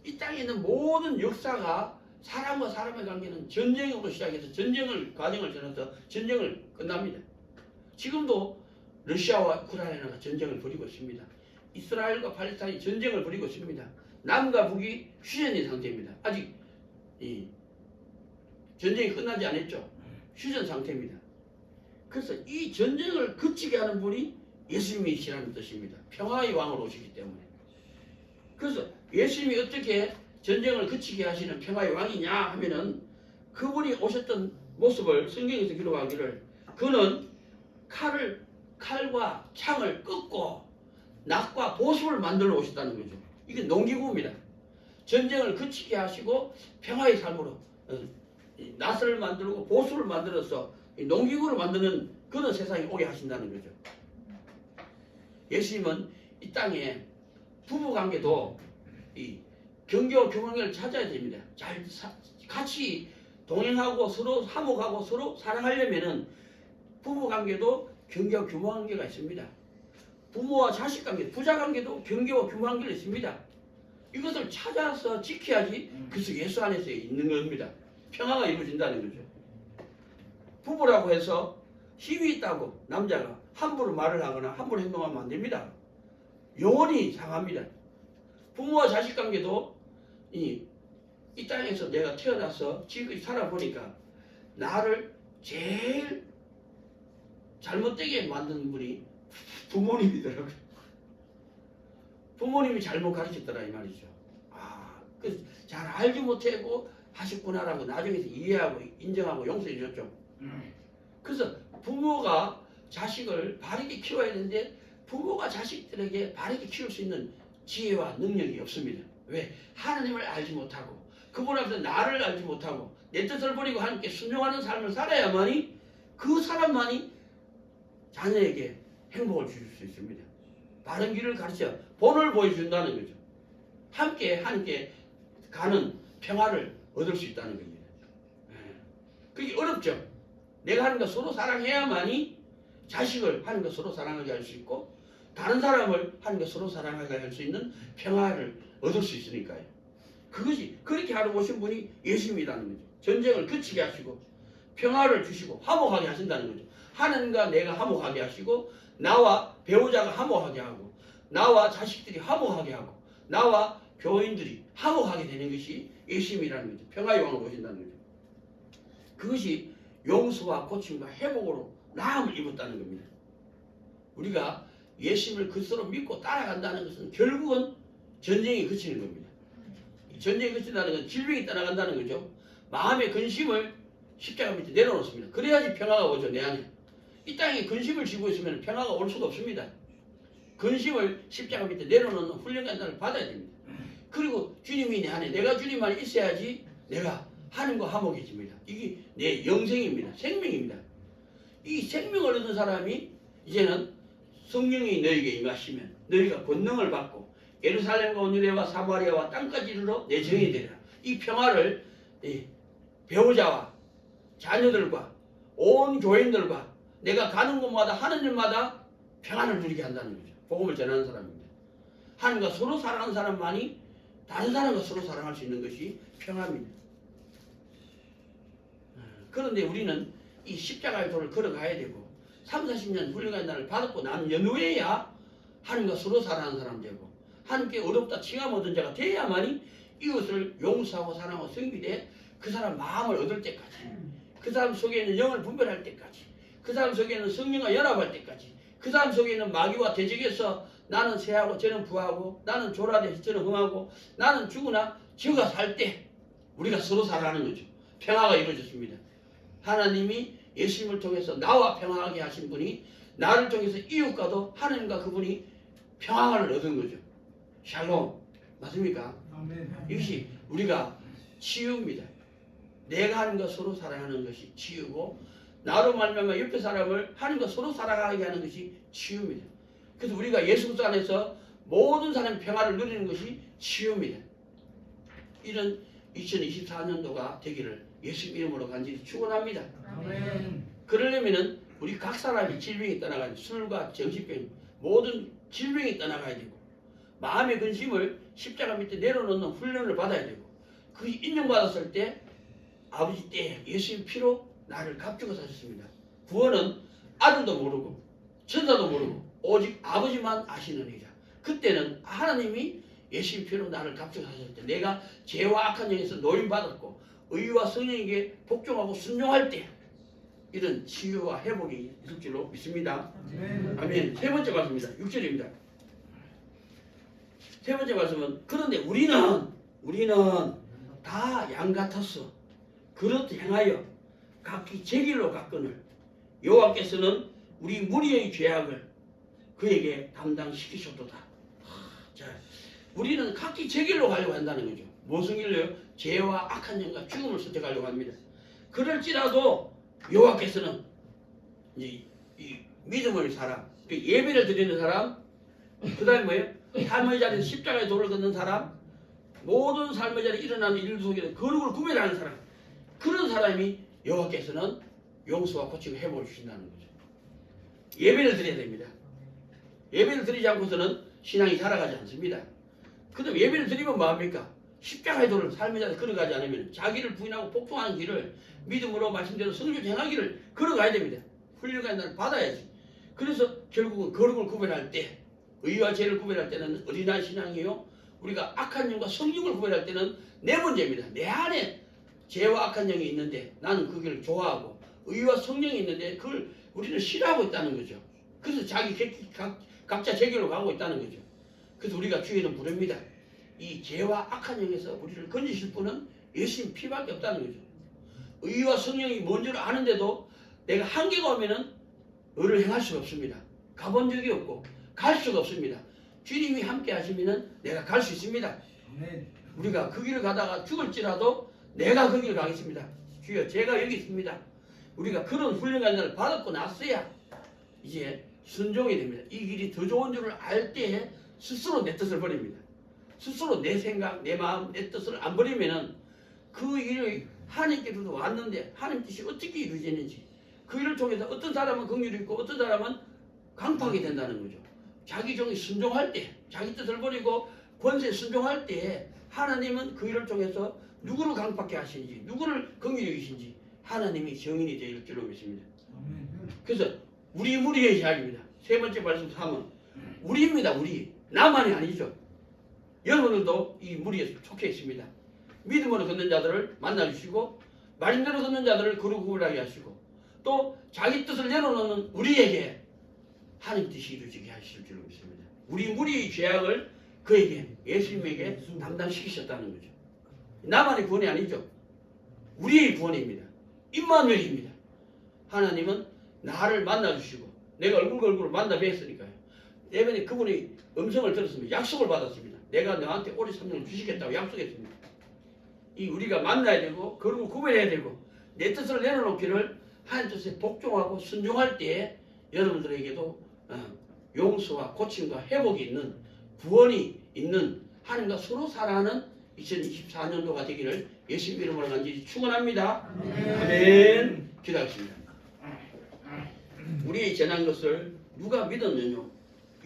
이 땅에 있는 모든 역사가 사람과 사람의 관계는 전쟁으로 시작해서 과정을 지나서 전쟁을 끝납니다. 지금도 러시아와 우크라이나가 전쟁을 벌이고 있습니다. 이스라엘과 팔레스타인이 전쟁을 벌이고 있습니다. 남과 북이 휴전인 상태입니다. 아직 이 전쟁이 끝나지 않았죠. 휴전 상태입니다. 그래서 이 전쟁을 그치게 하는 분이 예수님이시라는 뜻입니다. 평화의 왕으로 오시기 때문에. 그래서 예수님이 어떻게 전쟁을 그치게 하시는 평화의 왕이냐 하면은 그분이 오셨던 모습을 성경에서 기록하기를 그는 칼과 창을 꺾고 낫과 보습을 만들어 오셨다는 거죠. 이게 농기구입니다. 전쟁을 그치게 하시고 평화의 삶으로 낫을 만들고 보습을 만들어서 농기구를 만드는 그런 세상에 오게 하신다는 거죠. 예수님은 이 땅에 부부관계도 이 경계와 교만을 찾아야 됩니다. 같이 동행하고 서로 화목하고 서로 사랑하려면은 부부관계도 경계와 교만관계가 있습니다. 부모와 자식관계, 부자관계도 경계와 교만관계가 있습니다. 이것을 찾아서 지켜야지 그래서 예수 안에서 있는 겁니다. 평화가 이루어진다는 거죠. 부부라고 해서 힘이 있다고 남자가 함부로 말을 하거나 함부로 행동하면 안 됩니다. 영원히 상합니다. 부모와 자식 관계도 이 땅에서 내가 태어나서 지금까지 살아보니까 나를 제일 잘못되게 만든 분이 부모님이더라고요. 부모님이 잘못 가르쳤더라 이 말이죠. 잘 알지 못하고 하셨구나라고 나중에 이해하고 인정하고 용서해 줬죠. 그래서 부모가 자식을 바르게 키워야 되는데 부모가 자식들에게 바르게 키울 수 있는 지혜와 능력이 없습니다. 왜? 하나님을 알지 못하고 그분 앞에서 나를 알지 못하고 내 뜻을 버리고 하나님께 순종하는 삶을 살아야만이 그 사람만이 자녀에게 행복을 주실 수 있습니다. 바른 길을 가르쳐 본을 보여준다는 거죠. 함께 가는 평화를 얻을 수 있다는 겁니다. 그게 어렵죠. 내가 하나님과 서로 사랑해야만이 자식을 하나님과 서로 사랑하게 할 수 있고 다른 사람을 하나님과 서로 사랑하게 할 수 있는 평화를 얻을 수 있으니까요. 그것이 그렇게 하러 오신 분이 예수님이라는 거죠. 전쟁을 그치게 하시고 평화를 주시고 화목하게 하신다는 거죠. 하나님과 내가 화목하게 하시고 나와 배우자가 화목하게 하고 나와 자식들이 화목하게 하고 나와 교인들이 화목하게 되는 것이 예수님이라는 거죠. 평화의 왕으로 오신다는 거죠. 그것이 용서와 고침과 회복으로 나음을 입었다는 겁니다. 우리가 예수님을 그리스도로 믿고 따라간다는 것은 결국은 전쟁이 그치는 겁니다. 전쟁이 그친다는 건 질병이 떠나간다는 거죠. 마음의 근심을 십자가 밑에 내려놓습니다. 그래야지 평화가 오죠. 내 안에. 이 땅에 근심을 지고 있으면 평화가 올 수가 없습니다. 근심을 십자가 밑에 내려놓는 훈련관단을 받아야 됩니다. 그리고 주님이 내 안에 내가 주님 안에 있어야지 내가 하나님과 화목해집니다. 이게 내 영생입니다. 생명입니다. 이 생명을 얻은 사람이 이제는 성령이 너에게 임하시면 너희가 권능을 받고 예루살렘과 온유대와 사마리아와 땅까지 이르러 내 정이 되리라. 이 평화를 배우자와 자녀들과 온 교인들과 내가 가는 곳마다 하는 일마다 평안을 누리게 한다는 거죠. 복음을 전하는 사람입니다. 하나님과 서로 사랑하는 사람만이 다른 사람과 서로 사랑할 수 있는 것이 평화입니다. 그런데 우리는 이 십자가의 도를 걸어가야 되고 3, 40년 훈련의 날을 받았고 난 연후에야 하나님과 서로 사랑하는 사람 되고 하나님께 어렵다 칭함 얻은 자가 돼야만이 이것을 용서하고 사랑하고 섬기되 그 사람 마음을 얻을 때까지 그 사람 속에 있는 영을 분별할 때까지 그 사람 속에 있는 성령과 연합할 때까지 그 사람 속에 있는 마귀와 대적해서 나는 쇠하고 저는 부하고 나는 조라돼서 저는 흥하고 나는 죽으나 저가 살 때 우리가 서로 사랑하는 거죠. 평화가 이루어졌습니다. 하나님이 예수님을 통해서 나와 평화하게 하신 분이 나를 통해서 이웃과도 하나님과 그분이 평화를 얻은 거죠. 샬롬 맞습니까? 아멘. 이것이 우리가 치유입니다. 내가 하나님과 서로 사랑하는 것이 치유고 나로 말미암아 옆에 사람을 하나님과 서로 사랑하게 하는 것이 치유입니다. 그래서 우리가 예수 그리스도 안에서 모든 사람의 평화를 누리는 것이 치유입니다. 이런 2024년도가 되기를 예수님 이름으로 간절히 축원합니다. 아멘. 그러려면은 우리 각 사람이 질병이 떠나가야 돼. 술과 정신병 모든 질병이 떠나가야 되고 마음의 근심을 십자가 밑에 내려놓는 훈련을 받아야 되고 그 인정받았을 때 아버지 때 예수님 피로 나를 값주고 사셨습니다. 구원은 아들도 모르고 천사도 모르고 오직 아버지만 아시느니라. 그때는 하나님이 예수님 피로 나를 값주고 사셨을 때 내가 죄와 악한 영에서 노임받았고 의와 성령에게 복종하고 순종할 때 이런 치유와 회복이 있을 줄로 믿습니다. 아멘. 세 번째 말씀입니다. 6절입니다. 세 번째 말씀은 그런데 우리는 다 양 같았어. 그릇 행하여 각기 제 길로 갔거늘 여호와께서는 우리 무리의 죄악을 그에게 담당시키셨도다. 자, 우리는 각기 제 길로 가려고 한다는 거죠. 무슨 길로요? 죄와 악한 영과 죽음을 선택하려고 합니다. 그럴지라도 여호와께서는 이 믿음의 사람, 예배를 드리는 사람, 그 다음에 뭐예요? 삶의 자리에서 십자가의 도를 걷는 사람, 모든 삶의 자리에 일어나는 일 속에서 거룩을 구별하는 사람, 그런 사람이 여호와께서는 용서와 고치고 회복을 주신다는 거죠. 예배를 드려야 됩니다. 예배를 드리지 않고서는 신앙이 살아가지 않습니다. 그다음 예배를 드리면 뭐합니까? 십자가의 도를 삶의 자세 걸어가지 않으면 자기를 부인하고 복종하는 길을 믿음으로 말씀대로 성령 행하기를 걸어가야 됩니다. 훈련의 날 받아야지. 그래서 결국은 거룩을 구별할 때, 의와 죄를 구별할 때는 어린아이 신앙이요. 우리가 악한 영과 성령을 구별할 때는 네 번째입니다. 내 안에 죄와 악한 영이 있는데 나는 그 길을 좋아하고 의와 성령이 있는데 그걸 우리는 싫어하고 있다는 거죠. 그래서 각자 제 길로 가고 있다는 거죠. 그래서 우리가 주에는 부릅니다. 이 죄와 악한 영에서 우리를 건지실 분은 예수님 피밖에 없다는 거죠. 의와 성령이 뭔 줄 아는데도 내가 한계가 오면은 의를 행할 수가 없습니다. 가본 적이 없고 갈 수가 없습니다. 주님이 함께 하시면은 내가 갈 수 있습니다. 우리가 그 길을 가다가 죽을지라도 내가 그 길을 가겠습니다. 주여 제가 여기 있습니다. 우리가 그런 훈련을 받았고 났어야 이제 순종이 됩니다. 이 길이 더 좋은 줄을 알 때에 스스로 내 뜻을 버립니다. 스스로 내 생각, 내 마음, 내 뜻을 안 버리면은 그 일을 하나님께로도 왔는데 하나님 뜻이 어떻게 이루어지는지 그 일을 통해서 어떤 사람은 긍휼이 있고 어떤 사람은 강팍이 된다는 거죠. 자기 종이 순종할 때, 자기 뜻을 버리고 권세에 순종할 때 하나님은 그 일을 통해서 누구를 강팍케 하시는지 누구를 긍휼히 여기신지 하나님이 정인이 되실 줄로 믿습니다. 그래서 무리의 이야기입니다. 세 번째 말씀 3은 우리입니다. 우리. 나만이 아니죠. 여러분들도 이 무리에 속해 있습니다. 믿음으로 걷는 자들을 만나주시고 말씀대로 걷는 자들을 거룩 구별하게 하시고 또 자기 뜻을 내려놓는 우리에게 하나님 뜻이 이루어지게 하실 줄로 믿습니다. 우리 무리의 죄악을 그에게 예수님에게 담당시키셨다는 거죠. 나만의 구원이 아니죠. 우리의 구원입니다. 임마누엘입니다. 하나님은 나를 만나주시고 내가 얼굴 만나 뵀으니까요. 예전에 그분이 음성을 들었습니다. 약속을 받았습니다. 내가 너한테 오래 3년을 주시겠다고 약속했습니다. 이 우리가 만나야 되고 그리고 구별해야 되고 내 뜻을 내려놓기를 하나님 뜻에 복종하고 순종할 때에 여러분들에게도 용서와 고침과 회복이 있는 구원이 있는 하나님과 서로 사랑하는 2024년도가 되기를 예수님 이름으로 간절히 축원합니다. 아멘. 기도하겠습니다. 우리의 전한 것을 누가 믿었느냐?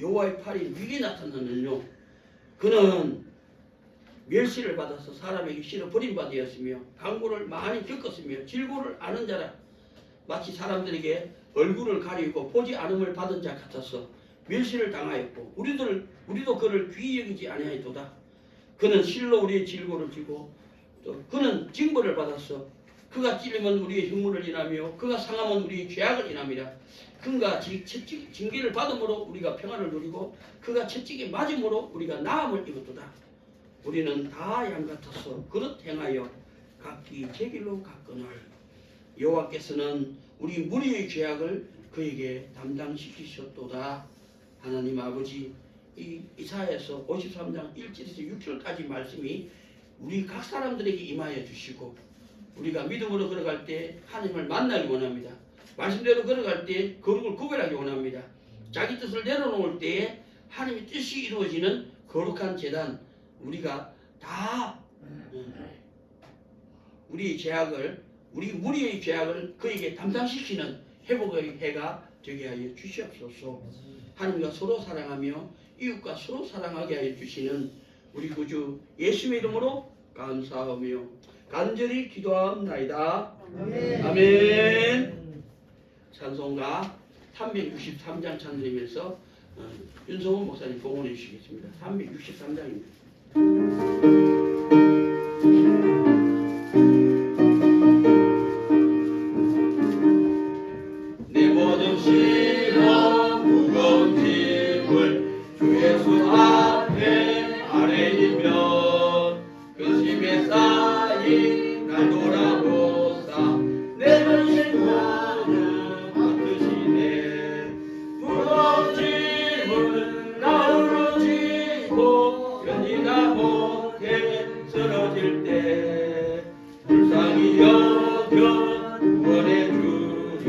여호와의 팔이 위기에 나타났느냐? 그는 멸시를 받아서 사람에게 실어 버림받았으며 강고를 많이 겪었으며 질고를 아는 자라 마치 사람들에게 얼굴을 가리고 보지 않음을 받은 자 같아서 멸시를 당하였고 우리도 그를 귀히 여기지 아니하였도다. 그는 실로 우리의 질고를 지고 또 그는 징벌을 받았어. 그가 찔리면 우리의 흉물을 인하며 그가 상하면 우리의 죄악을 인함이라. 그가 징계를 받음으로 우리가 평안을 누리고 그가 채찍에 맞음으로 우리가 나음을 입었도다. 우리는 다 양같아서 그릇 행하여 각기 제 길로 갔거늘 여호와께서는 우리 무리의 죄악을 그에게 담당시키셨도다. 하나님 아버지, 이 이사야에서 53장 1절에서 6절까지 말씀이 우리 각 사람들에게 임하여 주시고 우리가 믿음으로 걸어갈 때 하나님을 만나기 원합니다. 말씀대로 걸어갈 때 거룩을 구별하기 원합니다. 자기 뜻을 내려놓을 때에 하나님의 뜻이 이루어지는 거룩한 제단 우리가 다 우리의 죄악을 우리 무리의 죄악을 그에게 담당시키는 회복의 해가 되게 하여 주시옵소서. 하나님과 서로 사랑하며 이웃과 서로 사랑하게 하여 주시는 우리 구주 예수의 이름으로 감사하며 간절히 기도하옵나이다. 아멘. 찬송가 363장 찬송이면서 윤성훈 목사님 봉헌해 주시겠습니다. 363장입니다. 내 모든 시험 무거운 짐을 주 예수 앞에 아뢰이며 근심에 쌓인 날 돌아보사 내 근심과는 맡으시네. 무거운 짐을 나홀로 지고 견디다 못해 쓰러질 때 불쌍히 여겨 구원해 주리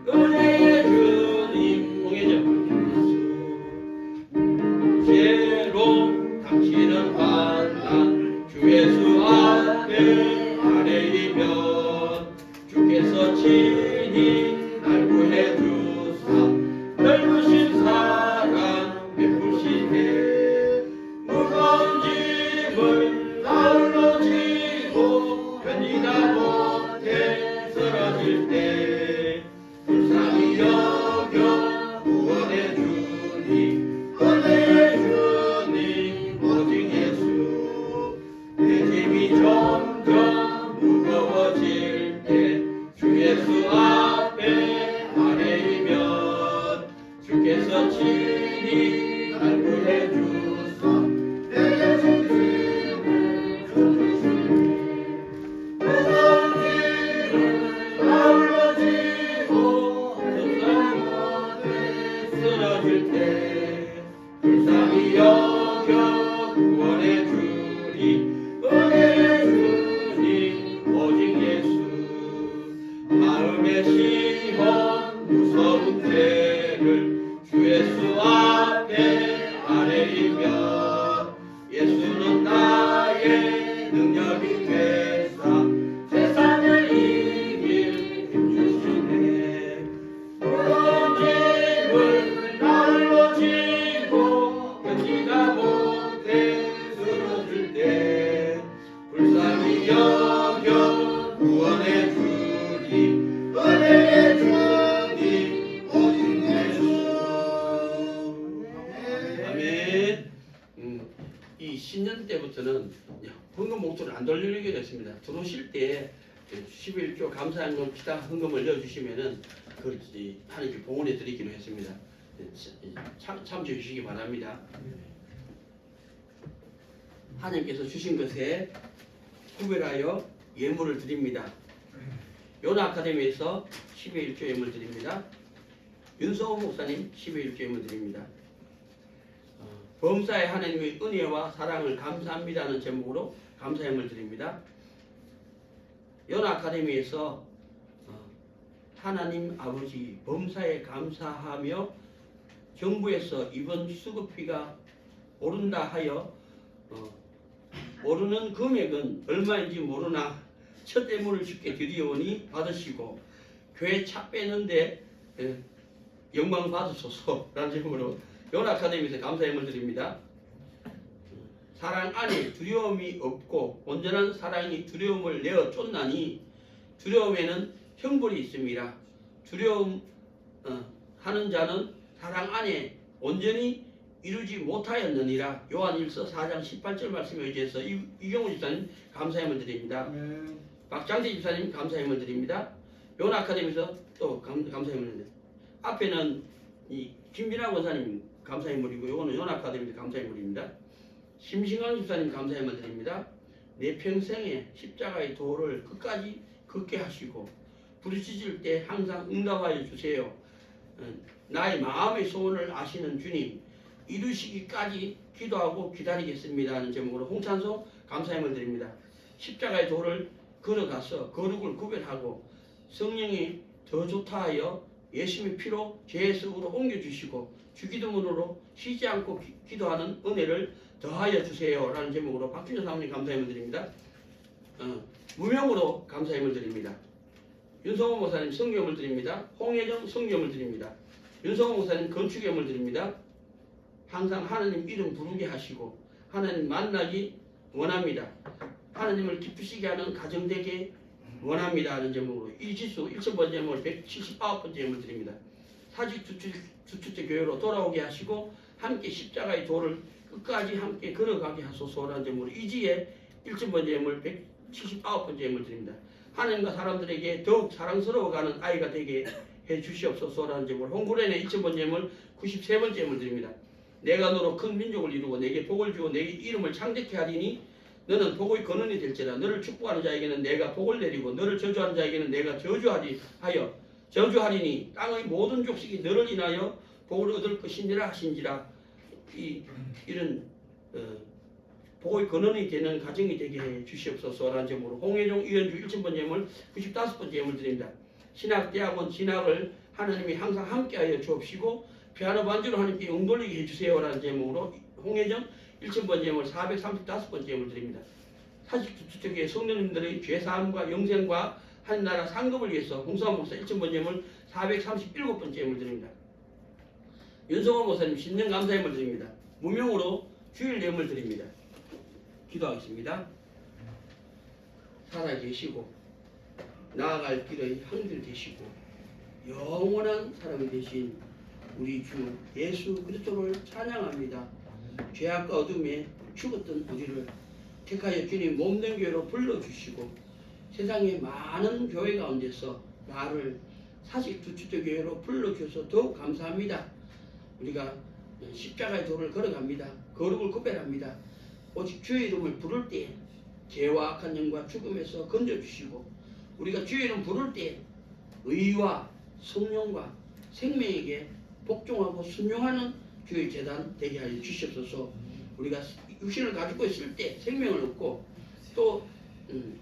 은혜의 주님 공예적 죄로 당신은 환난 주 예수 앞에 아뢰이면 주께서 친히 날 구해 주사 넓으신 사랑 베푸시네. 무거운 짐 두려워질 때 불쌍히 여겨 구원해 주니 구원해 주니 오직 예수 내 짐이 점점 무거워질 때 주 예수 앞에 아뢰이면 주께서 친히 날 구해 주사 내게 진심을 주시니 무거운 짐을 나홀로 지고 불쌍히 쓰러질 때 불쌍히 여겨 구원해 주니 구원해 주니 오직 예수 마음의 시험 무서운 죄를 주 예수 앞에 아뢰이며 예수는 나의 능력이 되사 세상을 이길 힘주시네 무거운 짐을 나홀로 지고 견디다 못해 쓰러질 때 불쌍히 여겨 구원해 주니 구원해 주니 오직 예수 아멘. 이 신년 때부터는 헌금 목소리를 안 돌리게 됐습니다. 들어오실 때 11조 감사한금 기타 헌금을 넣어주시면은 그 하나님께 봉헌해 드리기로 했습니다. 참조해 주시기 바랍니다. 하나님께서 주신 것에 구별하여 예물을 드립니다. 요나 아카데미에서 10의 1조 예물 드립니다. 윤성호 목사님 10의 1조 예물 드립니다. 범사의 하나님의 은혜와 사랑을 감사합니다는 제목으로 감사 예물 드립니다. 요나 아카데미에서 하나님 아버지 범사에 감사하며 정부에서 이번 수급비가 오른다 하여 오르는 금액은 얼마인지 모르나 첫 예물을 주께 드리오니 받으시고 교회 차 빼는데 영광 받으소서라는 제목으로 요나 아카데미에서 감사 예물 드립니다. 사랑 안에 두려움이 없고 온전한 사랑이 두려움을 내어 쫓나니 두려움에는 형벌이 있습니다. 두려움 하는 자는 사랑 안에 온전히 이루지 못하였느니라. 요한일서 4장 18절 말씀에 의지해서 이경우 집사님 감사 예물 드립니다. 박장대 집사님 감사 예물 드립니다. 요나 아카데미에서 또 감사 예물 드립니다. 앞에는 이 김빈아 권사님 감사 예물이고 요거는 요나 아카데미 감사 예물입니다. 심신강 집사님 감사 예물 드립니다. 내 평생에 십자가의 도를 끝까지 걷게 하시고 부르짖을 때 항상 응답하여 주세요. 나의 마음의 소원을 아시는 주님 이루시기까지 기도하고 기다리겠습니다 하는 제목으로 홍찬송 감사 예물 드립니다. 십자가의 도를 걸어가서 거룩을 구별하고 성령이 더 좋다 하여 예수님의 피로 죄의 썩으로 옮겨주시고 주기도문으로 쉬지 않고 기도하는 은혜를 더하여 주세요 라는 제목으로 박준현 사모님 감사 예물 드립니다. 무명으로 감사 예물 드립니다. 윤성호 목사님 성교 예물 드립니다. 홍혜정 성교 예물 드립니다. 윤성호 목사님 건축 예물 드립니다. 항상 하나님 이름 부르게 하시고 하나님 만나기 원합니다. 하나님을 기쁘시게 하는 가정 되게 원합니다 하는 제목으로 이지수 1,000번째 예물 179번째 예물 드립니다. 사직 주축제 교회로 돌아오게 하시고 함께 십자가의 도를 끝까지 함께 걸어가게 하소서라는 제목으로 이지의 1,000번째 예물 179번째 예물 드립니다. 하나님과 사람들에게 더욱 사랑스러워가는 아이가 되게 해주시옵소서라는 제목으로 홍구련의 1,000번째 예물 93번째 예물 드립니다. 내가 너로 큰 민족을 이루고 내게 복을 주어 내게 이름을 창대케 하리니 너는 복의 근원이 될지라. 너를 축복하는 자에게는 내가 복을 내리고 너를 저주하는 자에게는 내가 저주하리니 땅의 모든 족속이 너를 인하여 복을 얻을 것이니라 하신지라. 이런 복의 근원이 되는 가정이 되게 해 주시옵소서라는 제목으로 홍혜종 이현주 1,000번째 예물 95번째 예물 드립니다. 신학대학원 진학을 하나님이 항상 함께하여 주옵시고 피아노 반주로 하나님께 영돌리게 해주세요라는 제목으로 홍혜정 1,000번째 예물 435번째 예물 드립니다. 사직주택의 성도님들의 죄사함과 영생과 하나님 상급을 위해서 홍성환 목사 1,000번째 예물 437번째 예물 드립니다. 윤성원 목사님 신년 감사 예물 드립니다. 무명으로 주일 예물 드립니다. 기도하겠습니다. 살아계시고 나아갈 길의 항길 되시고 영원한 사랑이 되신 우리 주 예수 그리스도를 찬양합니다. 죄악과 어둠에 죽었던 우리를 택하여 주님 몸된 교회로 불러주시고 세상의 많은 교회 가운데서 나를 사직 두추도 교회로 불러주셔서 더욱 감사합니다. 우리가 십자가의 도를 걸어갑니다. 거룩을 구별합니다. 오직 주의 이름을 부를 때 죄와 악한 영과 죽음에서 건져주시고 우리가 주의 이름 부를 때 의와 성령과 생명에게 복종하고 순종하는 주의 재단 되게 하여 주시옵소서. 우리가 육신을 가지고 있을 때 생명을 얻고 또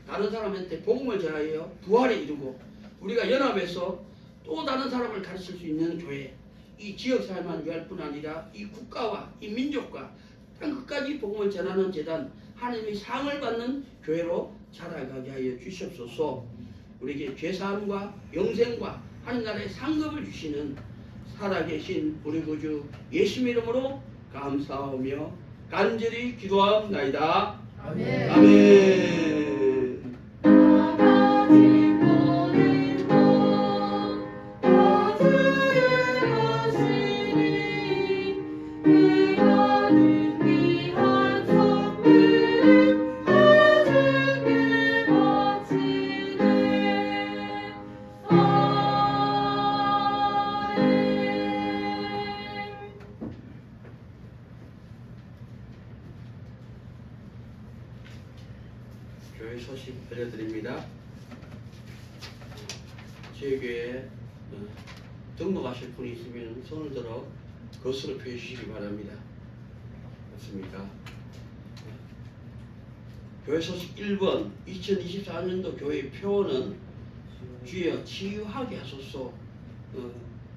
다른 사람한테 복음을 전하여 부활에 이르고 우리가 연합해서 또 다른 사람을 가르칠 수 있는 교회, 이 지역사회만 위할 뿐 아니라 이 국가와 이 민족과 땅끝까지 복음을 전하는 재단, 하나님의 상을 받는 교회로 자라가게 하여 주시옵소서. 우리에게 죄사함과 영생과 하늘나라의 상급을 주시는 살아계신 우리 구주 예수 이름으로 감사하며 간절히 기도하옵나이다. 아멘. 아멘. 교회 소식 알려드립니다. 저희 교회에 등록하실 분이 있으면 손을 들어 것으로 표해 주시기 바랍니다. 맞습니까? 교회 소식 1번 2024년도 교회 표어는 주여 치유하게 하소서.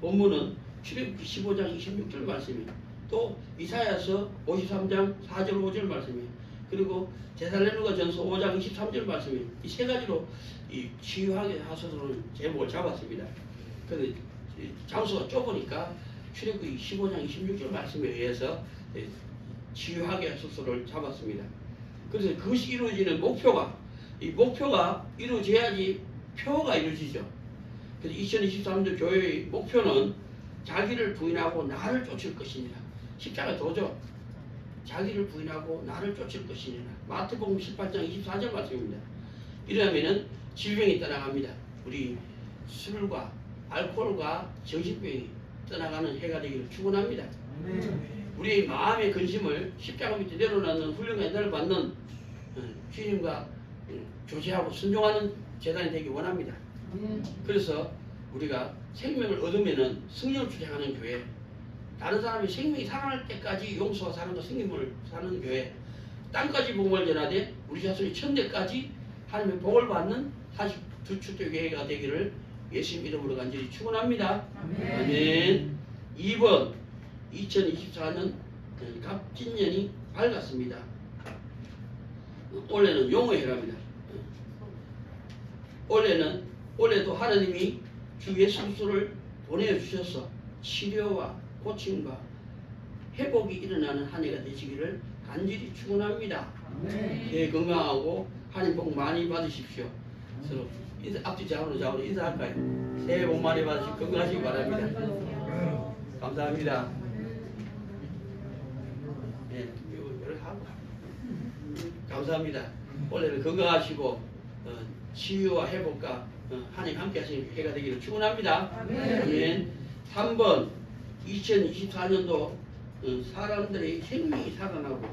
본문은 출애굽기 15장 26절 말씀이 또 이사야서 53장 4절 5절 말씀이 그리고 데살로니가 전서 5장 23절 말씀이 이 세 가지로 이 치유하게 하소서는 제목을 잡았습니다. 그런데 장소가 좁으니까 출애굽기 15장 26절 말씀에 의해서 치유하게 하소서를 잡았습니다. 그래서 그것이 이루어지는 목표가 이 목표가 이루어져야지 표가 이루어지죠. 그래서 2023년 교회의 목표는 자기를 부인하고 나를 쫓을 것이니라. 십자가 도죠. 자기를 부인하고 나를 쫓을 것이니라. 마태복음 18장 24절 말씀입니다. 이러면은 질병이 떠나갑니다. 우리 술과 알코올과 정신병이 떠나가는 해가 되기를 축원합니다. 우리의 마음의 근심을 십자가 밑에 내려놓는 훌륭한 은혜를 받는 주님과 교제하고 순종하는 재단이 되기 원합니다. 그래서 우리가 생명을 얻으면은 승리를 주장하는 교회, 다른 사람이 생명이 살아날 때까지 용서와 사랑과 승리를 사는 교회, 땅까지 복음을 전하되 우리 자손이 천대까지 하나님의 복을 받는 사실 두축도 교회가 되기를 예수님 이름으로 간절히 축원합니다. 아멘. 2번 2024년 갑진년이 밝았습니다. 올해는 용의 해랍니다. 올해도 하나님이 주 예수 그리스도를 보내주셔서 치료와 고침과 회복이 일어나는 한 해가 되시기를 간절히 축원합니다. 새해 건강하고 하나님 복 많이 받으십시오. 서로 앞뒤 좌우로 인사할까요? 새해 복 많이 받으시고 건강하시기 바랍니다. 감사합니다. 네, 이걸 하고 감사합니다. 올해는 건강하시고 치유와 회복과 하나님 함께 하시는 해가 되기를 축원합니다. 아멘. 3번 2024년도 사람들의 생명이 살아나고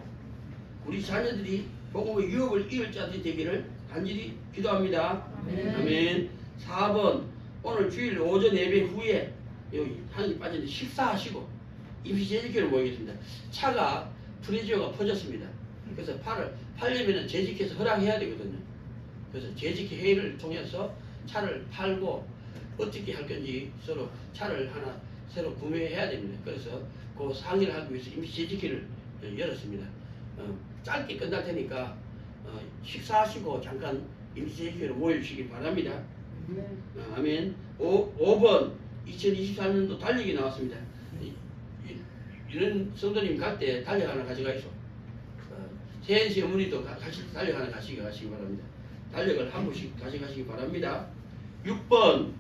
우리 자녀들이 복음의 유업을 이을 자들이 되기를 간절히 기도합니다. 아멘. 4번 오늘 주일 오전 예배 후에 여기 한이 빠졌는데 식사하시고 임시 재직회를 모이겠습니다. 차가 프레지오가 퍼졌습니다. 그래서 팔려면 재직해서 허락해야 되거든요. 그래서 재직회 회의를 통해서 차를 팔고 어떻게 할 건지 서로 차를 하나 새로 구매해야 됩니다. 그래서 그 상의를 하기 위해서 임시 재직회를 열었습니다. 짧게 끝날 테니까 식사하시고 잠깐 임시 재직회로 모여주시기 바랍니다. 아멘. 5번 2024년도 달리기 나왔습니다. 이런 성도님 갈 때 달력 하나 가져가 있어. 세연씨 어머니도 같이 달력 하나 가시기 바랍니다. 달력을 한 번씩 가져가시기 바랍니다. 6번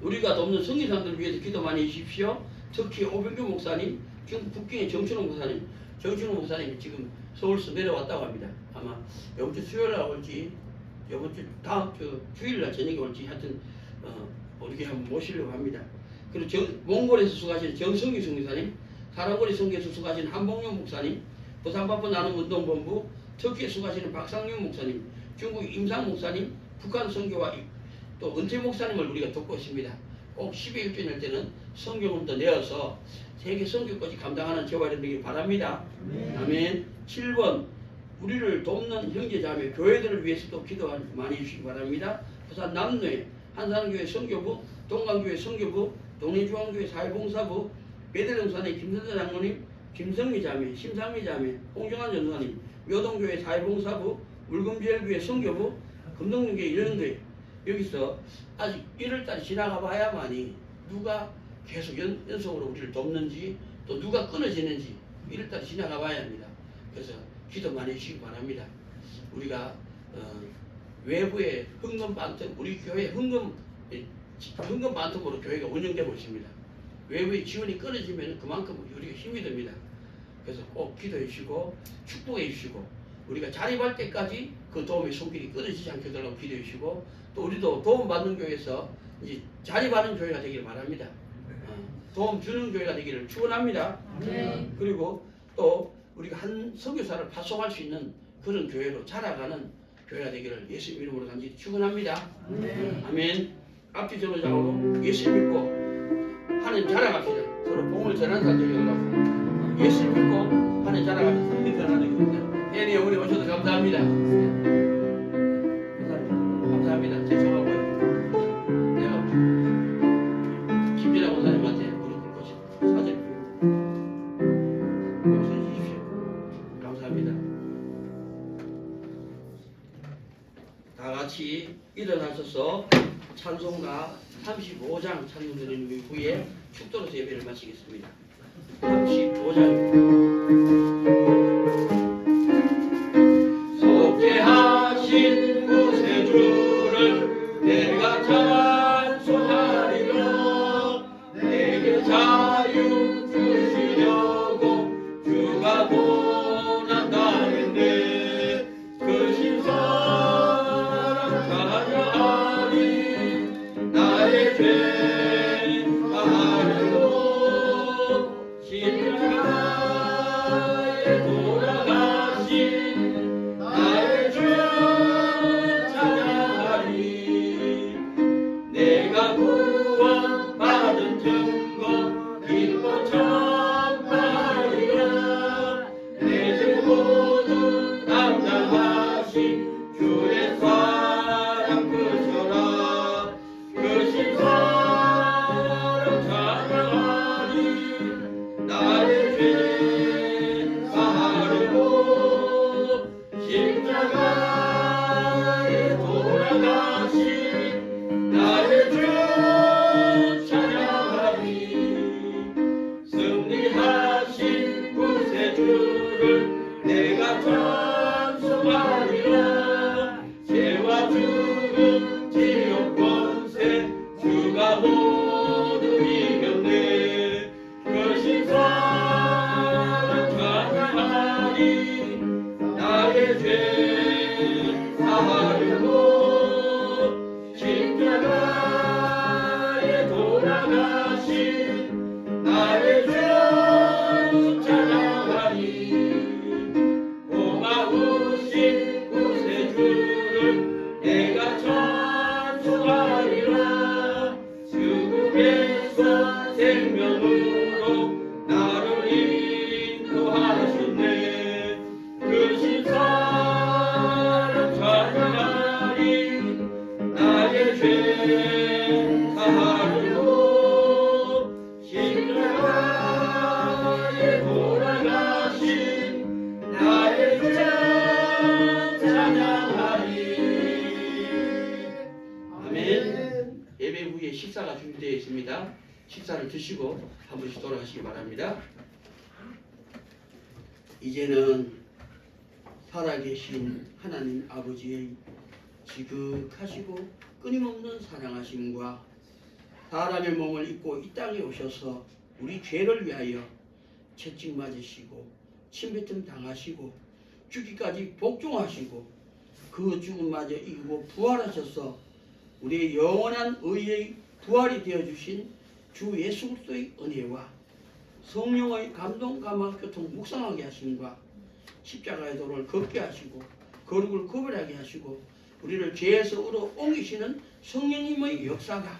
우리가 돕는 성기사님들 위해서 기도 많이 해주십시오. 특히 오병규 목사님, 지금 북경의 정춘호 목사님, 정춘호 목사님이 지금 서울서 내려왔다고 합니다. 아마 이번 주 수요일날 올지 이번 주 다음 주 주일날 저녁에 올지 하여튼 우리 한번 모시려고 합니다. 그리고 몽골에서 수고하시는 정성규 성교사님, 사랑거리 성교에서 수고하시는 한봉용 목사님, 부산바쁜 나눔운동본부 터키에 수고하시는 박상윤 목사님, 중국 임상 목사님, 북한 선교와 또 은퇴 목사님을 우리가 돕고 있습니다. 꼭 12일 주일 때는 성경을 더 내어서 세계 선교까지 감당하는 저와 여러분들이 바랍니다. 아멘. 7번 우리를 돕는 형제자매 교회들을 위해서도 기도 많이 해주시기 바랍니다. 부산 남로에 한산교회 선교부, 동강교회 선교부, 동해중앙교회 사회봉사부, 베들령산의 김선자 장로님, 김성미 자매, 심상미 자매, 홍정환 전사님, 묘동교회 사회봉사부, 울금제일교회 선교부, 금동교회 이런데 여기서 아직 1월달이 지나가 봐야만이 누가 계속 연속으로 우리를 돕는지 또 누가 끊어지는지 1월달이 지나가 봐야 합니다. 그래서 기도 많이 해주시기 바랍니다. 우리가 외부의 헌금 반틈, 우리 교회 헌금 반틈으로 교회가 운영되고 있습니다. 외부의 지원이 끊어지면 그만큼 우리가 힘이 됩니다. 그래서 꼭 기도해 주시고 축복해 주시고 우리가 자립할 때까지 그 도움의 손길이 끊어지지 않게 해달라고 기도해 주시고 또 우리도 도움받는 교회에서 이제 자립하는 교회가 되기를 바랍니다. 도움 주는 교회가 되기를 축원합니다. 그리고 또 우리가 한 선교사를 파송할 수 있는 그런 교회로 자라가는 교회가 되기를 예수 이름으로 간절히 축원합니다. 아멘. 앞뒤 전후좌우로 예수 믿고 하나님 자라갑시다. 서로 복음을 전하는 사람 되려고 예수 믿고 하나님 자라갑시다. 하나님 전하는 교회입니다. 혜리 어머니 오셔서 감사합니다. 감사합니다. 죄송하고요. 내가 김진아 원사님한테 무릎 꿇고 사진 용서해 주십시오. 감사합니다. 다 같이 일어나셔서 찬송가 35장 찬송 드리는 후에 축도로서 예배를 마치겠습니다. 35장 속죄하신 구세주를 내가 찬송하리라. 내게 자유 주시려고 주가 고난당했네. 그 신사랑 찬양하리. 나의 죄 사하려고 십자가에 돌아가신 나의 주 찬양하리. 내가 구원받은 증거 기뻐 찬송하리라. 내 죄 모두 담당하신 주의 사랑 크셔라. 그 신사랑 찬양하리. 나의 죄 사하려고 십자가에 돌아가신 나의 주 찬양하리. 승리하신 구세주를 내가 찬송하리라. 죄와 죽음 지옥 권세 주가 모두 이겼네. 그 신사랑 찬양하리. 나의 죄 사하려고 십자가에 돌아가신 나의 주 찬양하리. 고마우신 구세주를 내가 찬송하리라. 죽음에서 생명으로 나를 인도하셨네. 그 신사랑 찬양하리. 나의 죄 사하려고 십자가에 돌아가신 나의 주 찬양하리. 아멘. 예배 후에 식사가 준비되어 있습니다. 식사를 드시고 한 번씩 돌아가시기 바랍니다. 이제는 살아계신 하나님 아버지의 지극하시고 끊임없는 사랑하심과 사람의 몸을 입고 이 땅에 오셔서 우리 죄를 위하여 채찍 맞으시고 침뱉음 당하시고 죽기까지 복종하시고 그 죽음마저 이기고 부활하셔서 우리의 영원한 의의 부활이 되어주신 주 예수 그리스도의 은혜와 성령의 감동, 감화, 교통, 묵상하게 하심과 십자가의 도를 걷게 하시고 거룩을 구별하게 하시고 우리를 죄에서 의로 옮기시는 성령님의 역사가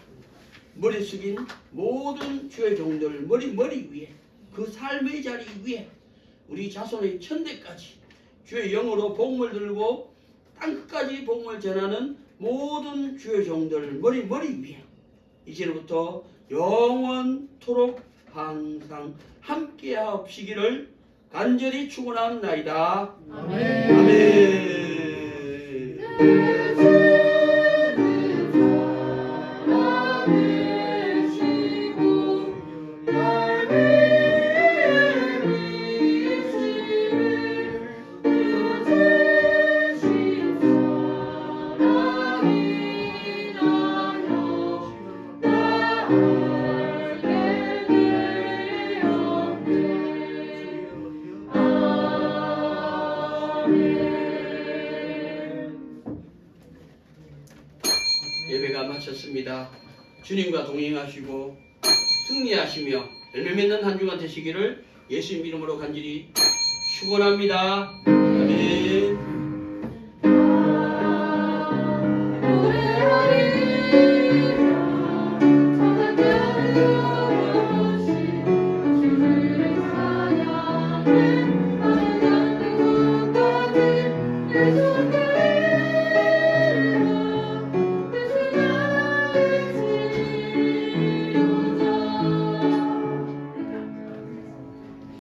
머리 숙인 모든 주의 종들 머리 위에 그 삶의 자리 위에 우리 자손의 천대까지 주의 영으로 복음을 들고 땅끝까지 복음을 전하는 모든 주의 종들 머리 위에 이제부터 영원토록 항상 함께하옵시기를 간절히 축원합나이다. 아멘. 아멘. 예배가 마쳤습니다. 주님과 동행하시고 승리하시며 열매 맺는 한 주간 되시기를 예수님 이름으로 간절히 축원합니다. 아멘.